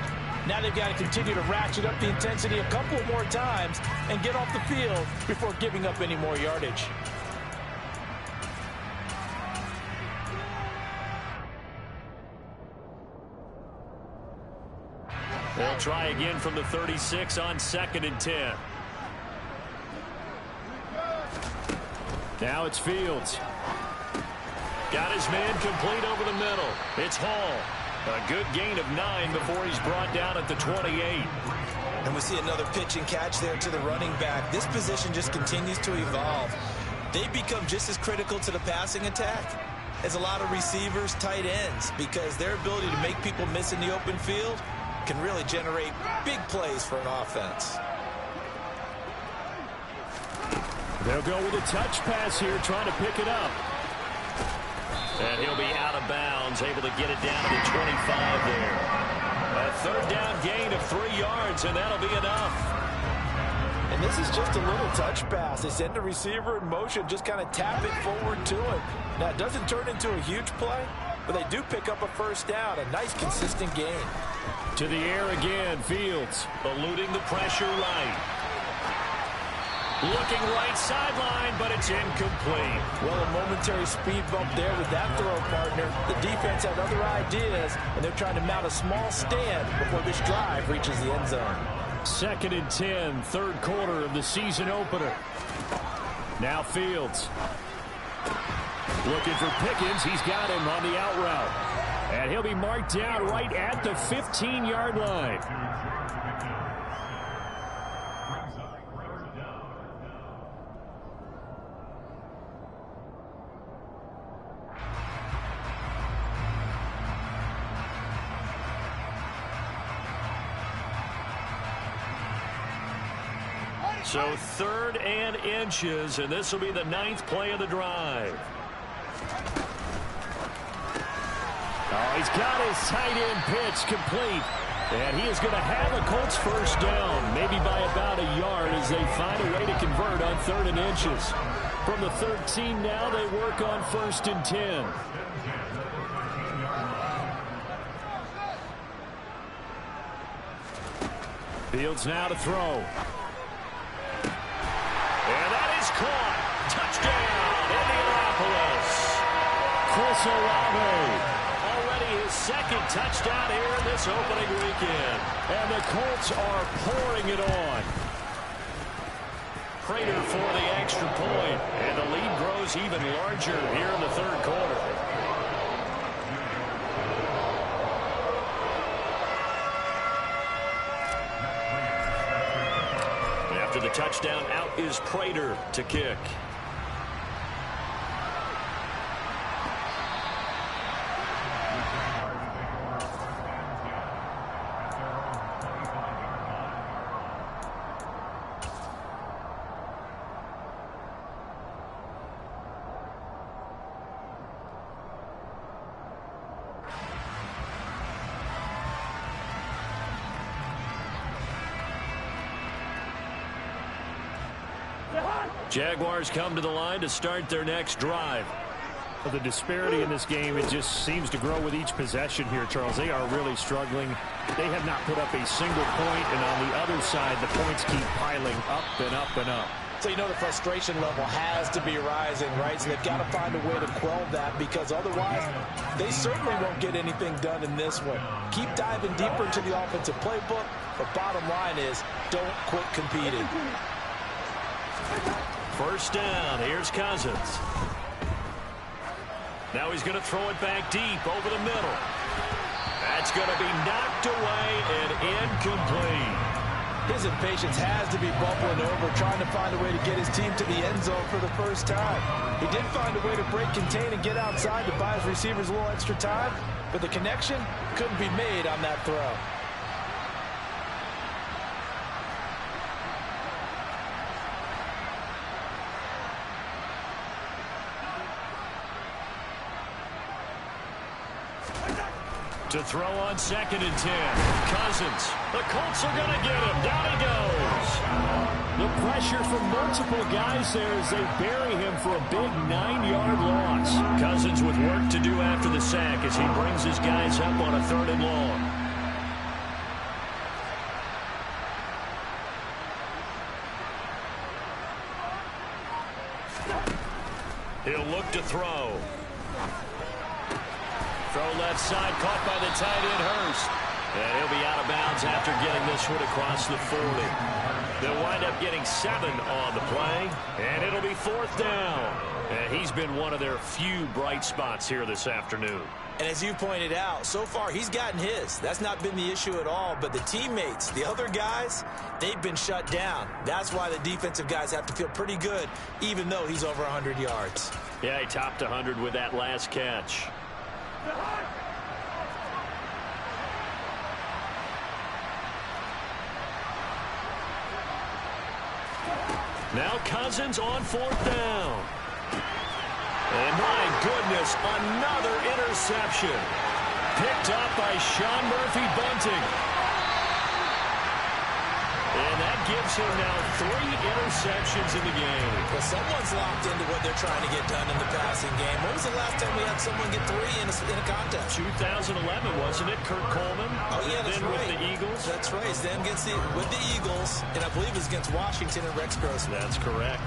S3: Now they've got to continue to ratchet up the intensity a couple more times and get off the field before giving up any more yardage.
S2: They'll try again from the 36 on 2nd and 10. Now it's Fields. Got his man complete over the middle. It's Hall. A good gain of 9 before he's brought down at the 28.
S3: And we see another pitch and catch there to the running back. This position just continues to evolve. They become just as critical to the passing attack as a lot of receivers, tight ends, because their ability to make people miss in the open field can really generate big plays for an offense.
S2: They'll go with a touch pass here, trying to pick it up. And he'll be out of bounds, able to get it down to the 25 there. A 3rd down gain of 3 yards, and that'll be enough.
S3: And this is just a little touch pass. They send the receiver in motion, just kind of tap it forward to him. Now, it doesn't turn into a huge play, but they do pick up a 1st down, a nice, consistent gain.
S2: To the air again, Fields, eluding the pressure right. Looking right sideline, but it's incomplete.
S3: Well, a momentary speed bump there with that throw, partner. The defense had other ideas, and they're trying to mount a small stand before this drive reaches the end zone.
S2: 2nd and 10, 3rd quarter of the season opener. Now Fields. Looking for Pickens. He's got him on the out route. And he'll be marked down right at the 15-yard line. So 3rd and inches, and this will be the 9th play of the drive. Oh, he's got his tight end pitch complete. And he is going to have a Colts first down, maybe by about a yard as they find a way to convert on 3rd and inches. From the 13 now, they work on 1st and 10. Fields now to throw. And that is caught. Touchdown, Indianapolis. Chris Olave. Already his 2nd touchdown here in this opening weekend. And the Colts are pouring it on. Prater for the extra point. And the lead grows even larger here in the 3rd quarter. After the touchdown, out is Prater to kick. Jaguars come to the line to start their next drive.
S4: The disparity in this game, it just seems to grow with each possession here, Charles. They are really struggling. They have not put up a single point, and on the other side, the points keep piling up and up and up.
S3: So you know the frustration level has to be rising, right? So they've got to find a way to quell that, because otherwise they certainly won't get anything done in this one. Keep diving deeper into the offensive playbook, but bottom line is don't quit competing.
S2: First down, here's Cousins. Now he's going to throw it back deep over the middle. That's going to be knocked away and incomplete.
S3: His impatience has to be bubbling over, trying to find a way to get his team to the end zone for the first time. He did find a way to break, contain, and get outside to buy his receivers a little extra time, but the connection couldn't be made on that throw.
S2: To throw on 2nd and 10. Cousins. The Colts are going to get him. Down he goes.
S4: The pressure from multiple guys there as they bury him for a big 9-yard loss.
S2: Cousins with work to do after the sack as he brings his guys up on a 3rd and long. He'll look to throw. Throw left side, caught by the tight end, Hurst. And he'll be out of bounds after getting this one across the 40. They'll wind up getting 7 on the play, and it'll be 4th down. And he's been one of their few bright spots here this afternoon.
S3: And as you pointed out, so far he's gotten his. That's not been the issue at all. But the teammates, the other guys, they've been shut down. That's why the defensive guys have to feel pretty good, even though he's over 100 yards.
S2: Yeah, he topped 100 with that last catch. Now Cousins on 4th down. And my goodness, another interception. Picked up by Sean Murphy-Bunting. And that gives him now 3 interceptions in the game.
S3: Well, someone's locked into what they're trying to get done in the passing game. When was the last time we had someone get 3 in a contest?
S2: 2011, wasn't it? Kurt Coleman.
S3: Oh, yeah, that's
S2: then
S3: right.
S2: With the Eagles.
S3: That's right. He's then with the Eagles, and I believe it's against Washington and Rex Grossman.
S2: That's correct.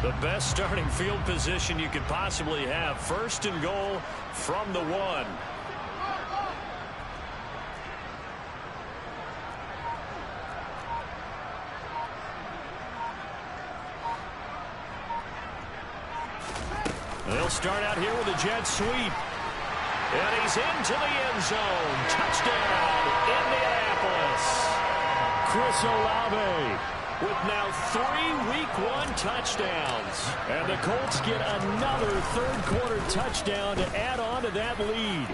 S2: The best starting field position you could possibly have. 1st and goal from the 1. They'll start out here with a jet sweep. And he's into the end zone. Touchdown, Indianapolis.
S4: Chris Olave
S2: with now 3 Week 1 touchdowns.
S4: And the Colts get another 3rd quarter touchdown to add on to that lead.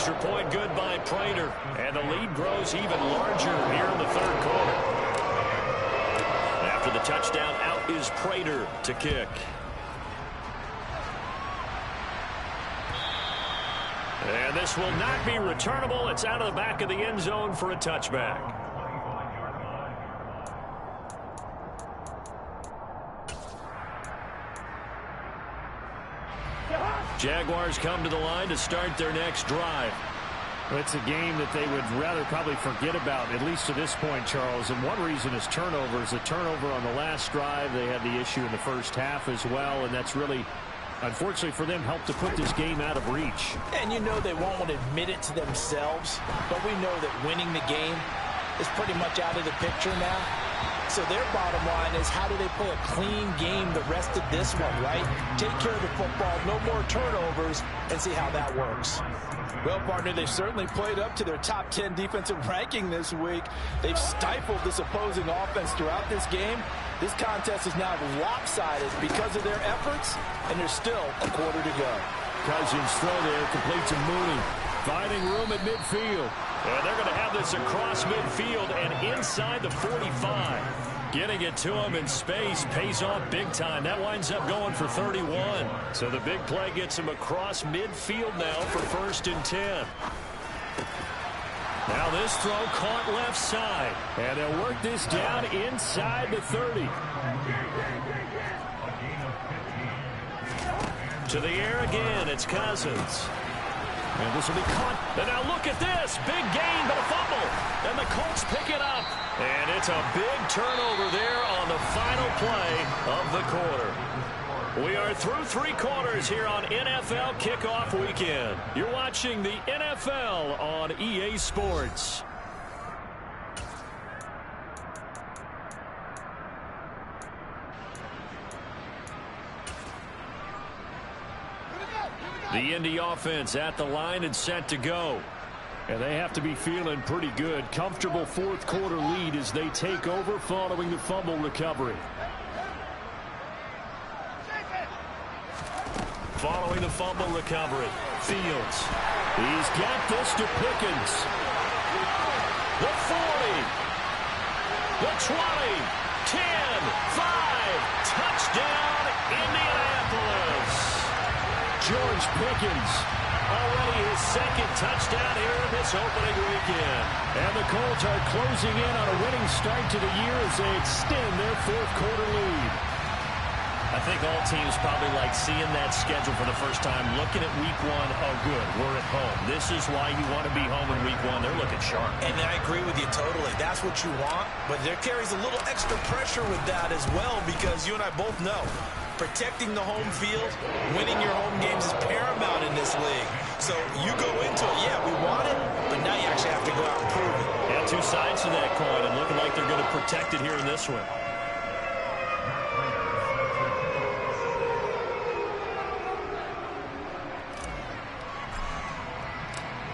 S2: Extra point good by Prater. And the lead grows even larger here in the third quarter. After the touchdown, out is Prater to kick. And this will not be returnable. It's out of the back of the end zone for a touchback. Jaguars come to the line to start their next drive.
S4: It's a game that they would rather probably forget about, at least to this point, Charles. And one reason is turnovers. A turnover on the last drive. They had the issue in the first half as well, and that's really, unfortunately for them, helped to put this game out of reach.
S3: And you know they won't want to admit it to themselves, but we know that winning the game is pretty much out of the picture now. So their bottom line is, how do they play a clean game the rest of this one, right? Take care of the football, no more turnovers, and see how that works.
S6: Well, partner, they've certainly played up to their top 10 defensive ranking this week. They've stifled this opposing offense throughout this game. This contest is now lopsided because of their efforts, and there's still a quarter to go.
S4: Cousins throw there, complete to Mooney. Finding room at midfield.
S2: And they're going to have this across midfield and inside the 45. Getting it to him in space pays off big time. That winds up going for 31. So the big play gets him across midfield now for 1st and 10. Now this throw caught left side.
S4: And they'll work this down inside the 30.
S2: To the air again, it's Cousins.
S4: And this will be caught.
S2: And now look at this. Big gain, but a fumble. And the Colts pick it up. And it's a big turnover there on the final play of the quarter. We are through 3 quarters here on NFL Kickoff Weekend. You're watching the NFL on EA Sports. The Indy offense at the line and set to go.
S4: And they have to be feeling pretty good. Comfortable 4th quarter lead as they take over following the fumble recovery.
S2: Following the fumble recovery, Fields.
S4: He's got this to Pickens.
S2: The 40. The 20. 10. 5. Touchdown, Indianapolis.
S4: George Pickens.
S2: Already his 2nd touchdown here in this opening weekend.
S4: And the Colts are closing in on a winning start to the year as they extend their 4th quarter lead.
S2: I think all teams probably like seeing that schedule for the first time, looking at week 1. Oh, good, we're at home. This is why you want to be home in week 1. They're looking sharp.
S3: And I agree with you totally. That's what you want, but there carries a little extra pressure with that as well, because you and I both know protecting the home field, winning your home games is paramount in this league. So you go into it, yeah, we want it, but now you actually have to go out and prove it.
S2: Yeah, 2 sides to that coin, and looking like they're going to protect it here in this one.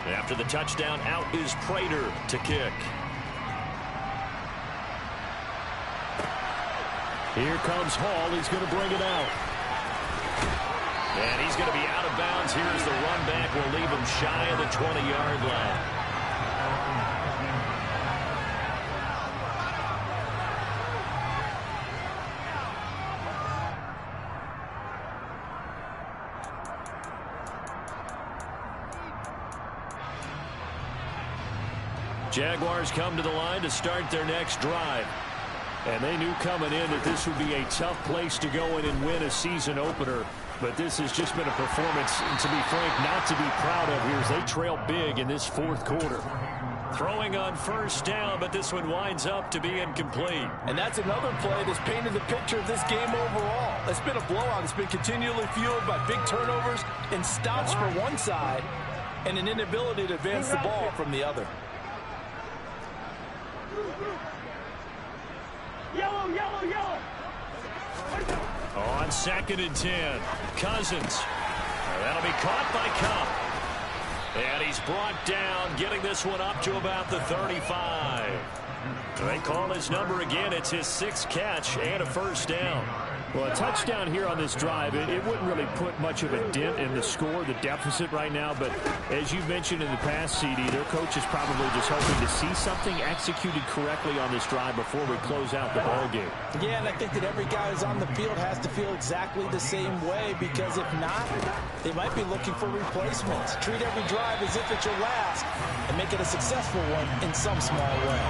S2: After the touchdown, out is Prater to kick.
S4: Here comes Hall. He's going to bring it out.
S2: And he's going to be out of bounds. Here's the run back. We'll leave him shy of the 20-yard line. Jaguars come to the line to start their next drive.
S4: And they knew coming in that this would be a tough place to go in and win a season opener. But this has just been a performance, and to be frank, not to be proud of here as they trail big in this 4th quarter.
S2: Throwing on 1st down, but this one winds up to be incomplete.
S6: And that's another play that's painted the picture of this game overall. It's been a blowout. It's been continually fueled by big turnovers and stops for one side and an inability to advance the ball from the other.
S5: Yellow, yellow, yellow.
S2: On 2nd and 10, Cousins. That'll be caught by Cup. And he's brought down, getting this one up to about the 35. They call his number again. It's his 6th catch and a 1st down. Well, a touchdown here on this drive, it wouldn't really put much of a dent in the score, the deficit right now. But as you mentioned in the past, CD, their coach is probably just hoping to see something executed correctly on this drive before we close out the ball game.
S6: Yeah, and I think that every guy who's on the field has to feel exactly the same way, because if not, they might be looking for replacements. Treat every drive as if it's your last and make it a successful one in some small way.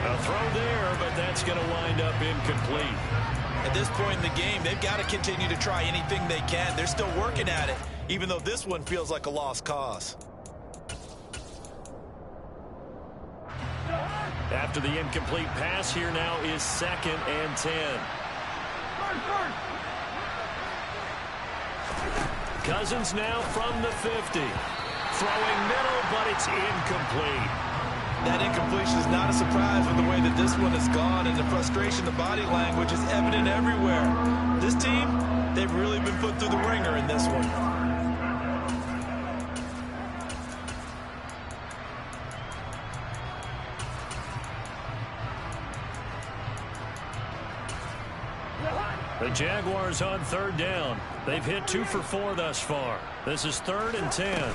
S2: A throw there, but that's going to wind up incomplete.
S3: At this point in the game, they've got to continue to try anything they can. They're still working at it, even though this one feels like a lost cause.
S2: After the incomplete pass, here now is 2nd and 10. Cousins now from the 50. Throwing middle, but it's incomplete.
S3: That incompletion is not a surprise with the way that this one has gone, and the frustration, the body language is evident everywhere. This team, they've really been put through the ringer in this one.
S2: The Jaguars on 3rd down. They've hit 2 for 4 thus far. This is 3rd and 10.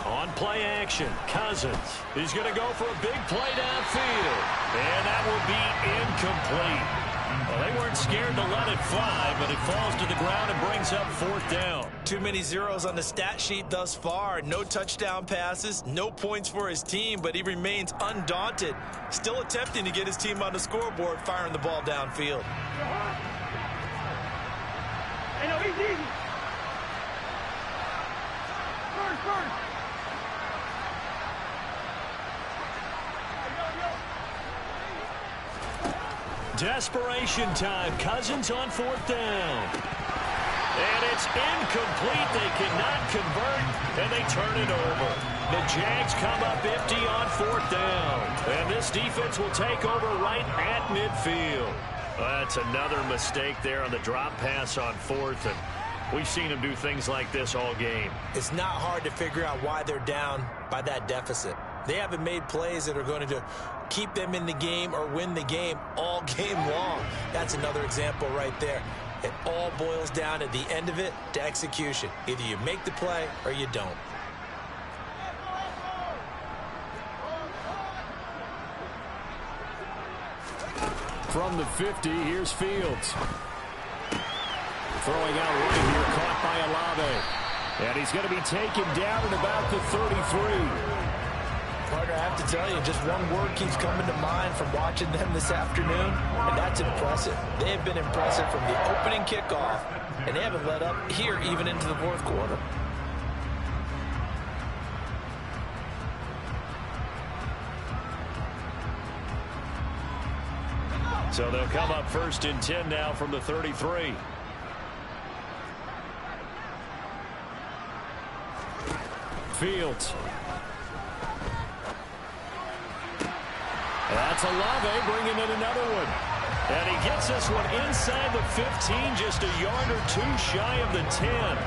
S2: On play action, Cousins is going to go for a big play downfield. And that will be incomplete. Well, they weren't scared to let it fly, but it falls to the ground and brings up 4th down.
S3: Too many zeros on the stat sheet thus far. No touchdown passes, no points for his team, but he remains undaunted. Still attempting to get his team on the scoreboard, firing the ball downfield.
S5: Hey, no, easy. First.
S2: Desperation time. Cousins on 4th down. And it's incomplete. They cannot convert, and they turn it over. The Jags come up empty on 4th down. And this defense will take over right at midfield. That's another mistake there on the drop pass on 4th. And we've seen them do things like this all game.
S3: It's not hard to figure out why they're down by that deficit. They haven't made plays that are going to keep them in the game or win the game all game long. That's another example right there. It all boils down at the end of it to execution. Either you make the play or you don't.
S2: From the 50, here's Fields. Throwing out right here, caught by Olave. And he's going to be taken down at about the 33.
S6: Partner, I have to tell you, just one word keeps coming to mind from watching them this afternoon, and that's impressive. They have been impressive from the opening kickoff, and they haven't let up here even into the 4th quarter.
S2: So they'll come up 1st and 10 now from the 33. Fields. That's Olave bringing in another one. And he gets this one inside the 15, just a yard or 2 shy of the 10.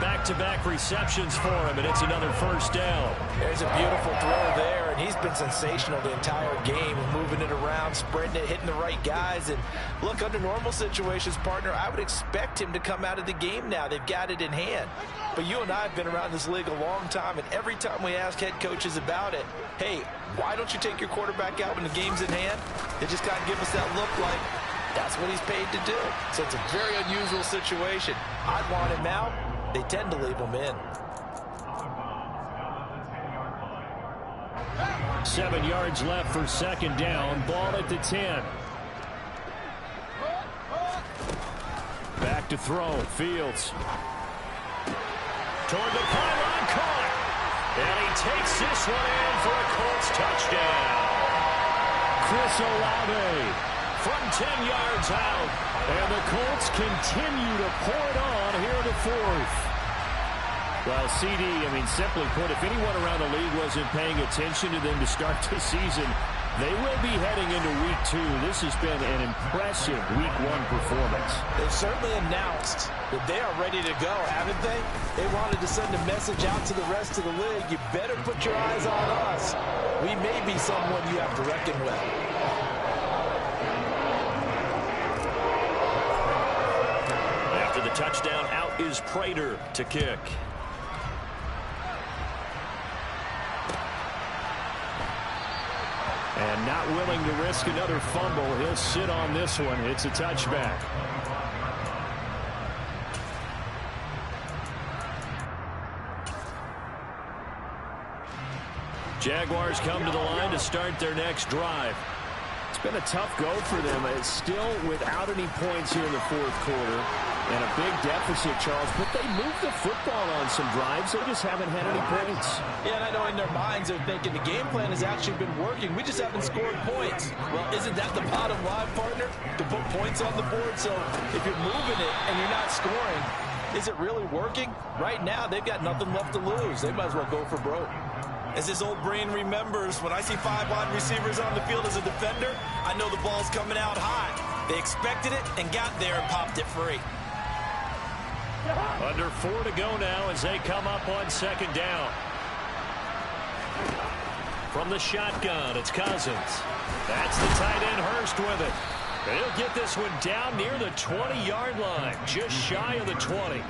S2: Back-to-back receptions for him, and it's another 1st down.
S6: There's a beautiful throw there, and he's been sensational the entire game, moving it around, spreading it, hitting the right guys. And look, under normal situations, partner, I would expect him to come out of the game now. They've got it in hand. But you and I have been around this league a long time, and every time we ask head coaches about it, hey, why don't you take your quarterback out when the game's in hand? They just kind of give us that look like that's what he's paid to do. So it's a very unusual situation. I'd want him out. They tend to leave him in.
S2: 7 yards left for 2nd down. Ball at the 10. Back to throw. Fields. Toward the pylon, caught. And he takes this one in for a Colts touchdown. Chris Olave from 10 yards out. And the Colts continue to pour it on here in the 4th. Well, CD, I mean, simply put, if anyone around the league wasn't paying attention to them to start the season, they will be heading into Week 2. This has been an impressive Week 1 performance.
S6: They've certainly announced that they are ready to go, haven't they? They wanted to send a message out to the rest of the league. You better put your eyes on us. We may be someone you have to reckon with.
S2: the touchdown out is Prater to kick. And not willing to risk another fumble. He'll sit on this one. It's a touchback. Jaguars come to the line to start their next drive. It's been a tough go for them. It's still without any points here in the fourth quarter. And a big deficit, Charles. But they moved the football on some drives. They just haven't had any points.
S6: Yeah, and I know in their minds they're thinking the game plan has actually been working. We just haven't scored points. Well, isn't that the bottom line, partner? To put points on the board? So if you're moving it and you're not scoring, is it really working? Right now, they've got nothing left to lose. They might as well go for broke.
S3: As his old brain remembers, when I see 5 wide receivers on the field as a defender, I know the ball's coming out high. They expected it and got there and popped it free.
S2: Under 4 to go now as they come up on second down. From the shotgun, it's Cousins. That's the tight end Hurst with it. He'll get this one down near the 20-yard line, just shy of the 20.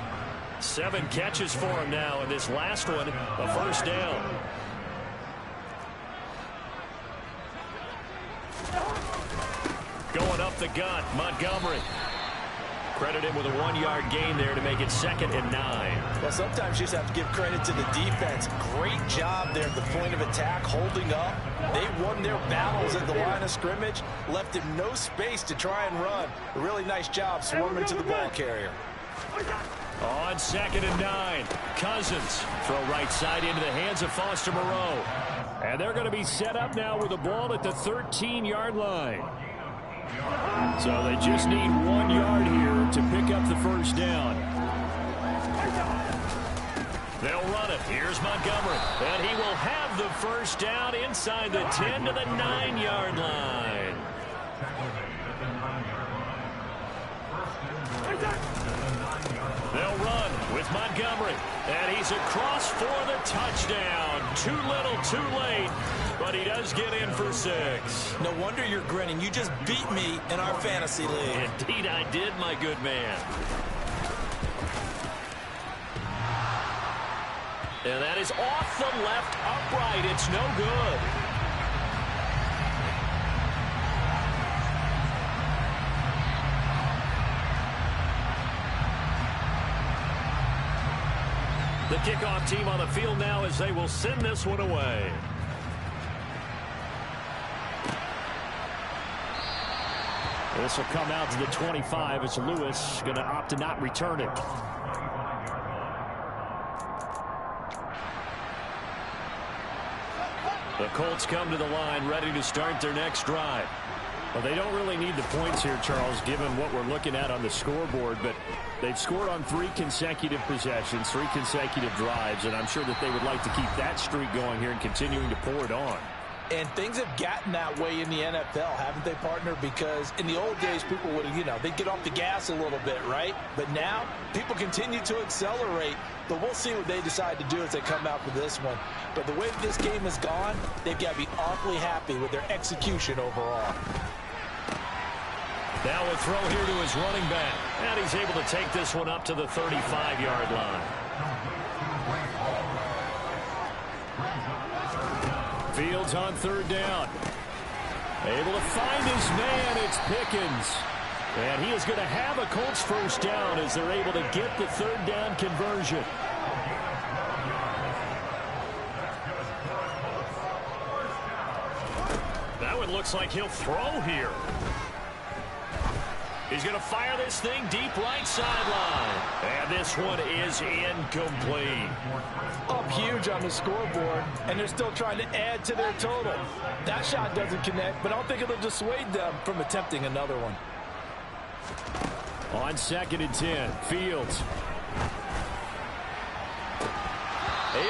S2: 7 catches for him now, and this last one, a first down. Going up the gut, Montgomery. Credit him with a 1-yard gain there to make it 2nd and 9.
S6: Well, sometimes you just have to give credit to the defense. Great job there at the point of attack, holding up. They won their battles at the line of scrimmage, left him no space to try and run. A really nice job swarming to the ball carrier.
S2: On 2nd and 9, Cousins. Throw right side into the hands of Foster Moreau. And they're going to be set up now with the ball at the 13-yard line. So they just need 1 yard here to pick up the first down. They'll run it. Here's Montgomery. And he will have the first down inside the 10 to the 9-yard line. They'll run with Montgomery. And he's across for the touchdown. Too little, too late. But he does get in for 6.
S3: No wonder you're grinning. You just beat me in our fantasy league.
S2: Indeed I did, my good man. And that is off the left upright. It's no good. The kickoff team on the field now as they will send this one away. This will come out to the 25 as Lewis going to opt to not return it. The Colts come to the line ready to start their next drive. Well, they don't really need the points here, Charles, given what we're looking at on the scoreboard, but they've scored on 3 consecutive possessions, 3 consecutive drives, and I'm sure that they would like to keep that streak going here and continuing to pour it on.
S6: And things have gotten that way in the NFL, haven't they, partner? Because in the old days, people would, they'd get off the gas a little bit, right? But now, people continue to accelerate. But we'll see what they decide to do as they come out for this one. But the way this game has gone, they've got to be awfully happy with their execution overall.
S2: Now a throw here to his running back. And he's able to take this one up to the 35-yard line. Fields on 3rd down. Able to find his man. It's Pickens. And he is going to have a Colts first down as they're able to get the 3rd down conversion. That one looks like he'll throw here. He's going to fire this thing deep right sideline. And this one is incomplete.
S6: Up huge on the scoreboard, and they're still trying to add to their total. That shot doesn't connect, but I don't think it'll dissuade them from attempting another one.
S2: On 2nd and 10, Fields.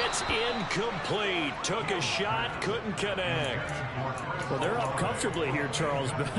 S2: It's incomplete. Took a shot, couldn't connect. Well, they're up comfortably here, Charles, but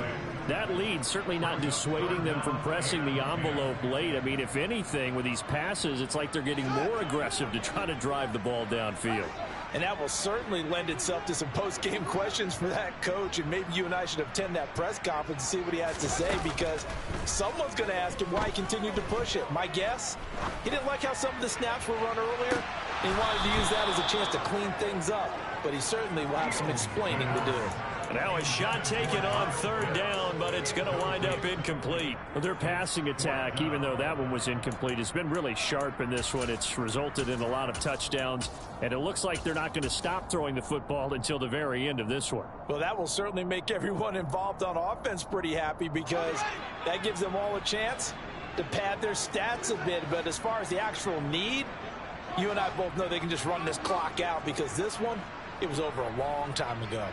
S2: that lead certainly not dissuading them from pressing the envelope late. I mean, if anything, with these passes, it's like they're getting more aggressive to try to drive the ball downfield.
S6: And that will certainly lend itself to some post-game questions for that coach. And maybe you and I should attend that press conference and see what he has to say, because someone's going to ask him why he continued to push it. My guess, he didn't like how some of the snaps were run earlier. He wanted to use that as a chance to clean things up. But he certainly will have some explaining to do.
S2: Now a shot taken on third down, but it's going to wind up incomplete.
S4: Well, their passing attack, even though that one was incomplete, has been really sharp in this one. It's resulted in a lot of touchdowns, and it looks like they're not going to stop throwing the football until the very end of this one.
S6: Well, that will certainly make everyone involved on offense pretty happy, because that gives them all a chance to pad their stats a bit. But as far as the actual need, you and I both know they can just run this clock out, because this one, it was over a long time ago.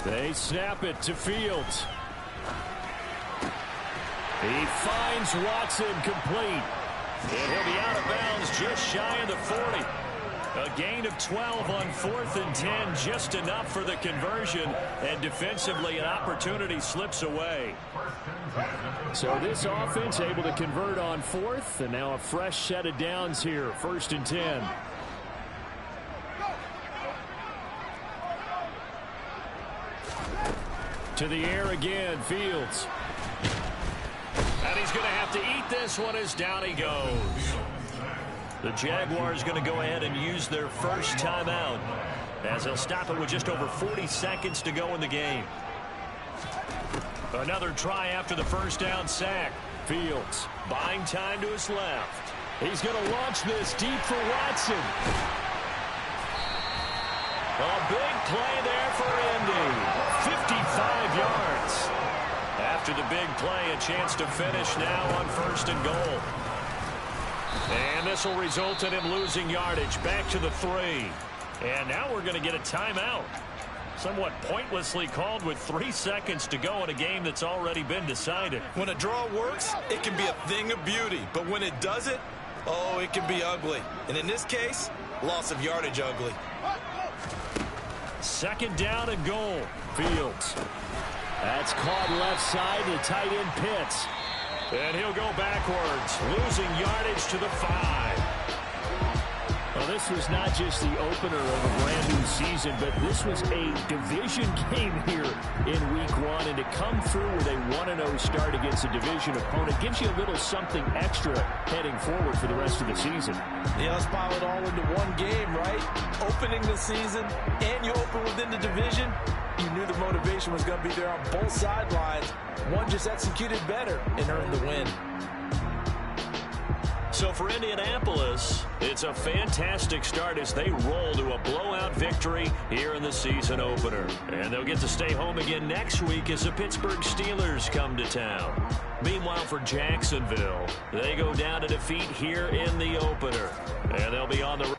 S4: They snap it to Fields. He finds Watson complete.
S2: And he'll be out of bounds just shy of the 40. A gain of 12 on 4th and 10, just enough for the conversion. And defensively, an opportunity slips away.
S4: So this offense able to convert on 4th, and now a fresh set of downs here, 1st and 10. To the air again, Fields.
S2: And he's going to have to eat this one as down he goes. The Jaguars going to go ahead and use their first timeout, as they'll stop it with just over 40 seconds to go in the game. Another try after the first down sack.
S4: Fields
S2: buying time to his left.
S4: He's going to launch this deep for Watson.
S2: A big play there for Indy. 55 yards. After the big play, a chance to finish now on 1st and goal. And this will result in him losing yardage back to the 3. And now we're going to get a timeout. Somewhat pointlessly called with 3 seconds to go in a game that's already been decided.
S3: When a draw works, it can be a thing of beauty. But when it doesn't, oh, it can be ugly. And in this case, loss of yardage ugly.
S2: 2nd down and goal.
S4: Fields. That's caught left side to tight end Pitts.
S2: And he'll go backwards, losing yardage to the 5.
S4: Well, this was not just the opener of a brand new season, but this was a division game here in week 1. And to come through with a 1-0 start against a division opponent gives you a little something extra heading forward for the rest of the season.
S6: Yeah, let's pile it all into one game, right? Opening the season, and you open within the division. You knew the motivation was going to be there on both sidelines. One just executed better and earned the win.
S2: So for Indianapolis, it's a fantastic start as they roll to a blowout victory here in the season opener. And they'll get to stay home again next week as the Pittsburgh Steelers come to town. Meanwhile, for Jacksonville, they go down to defeat here in the opener. And they'll be on the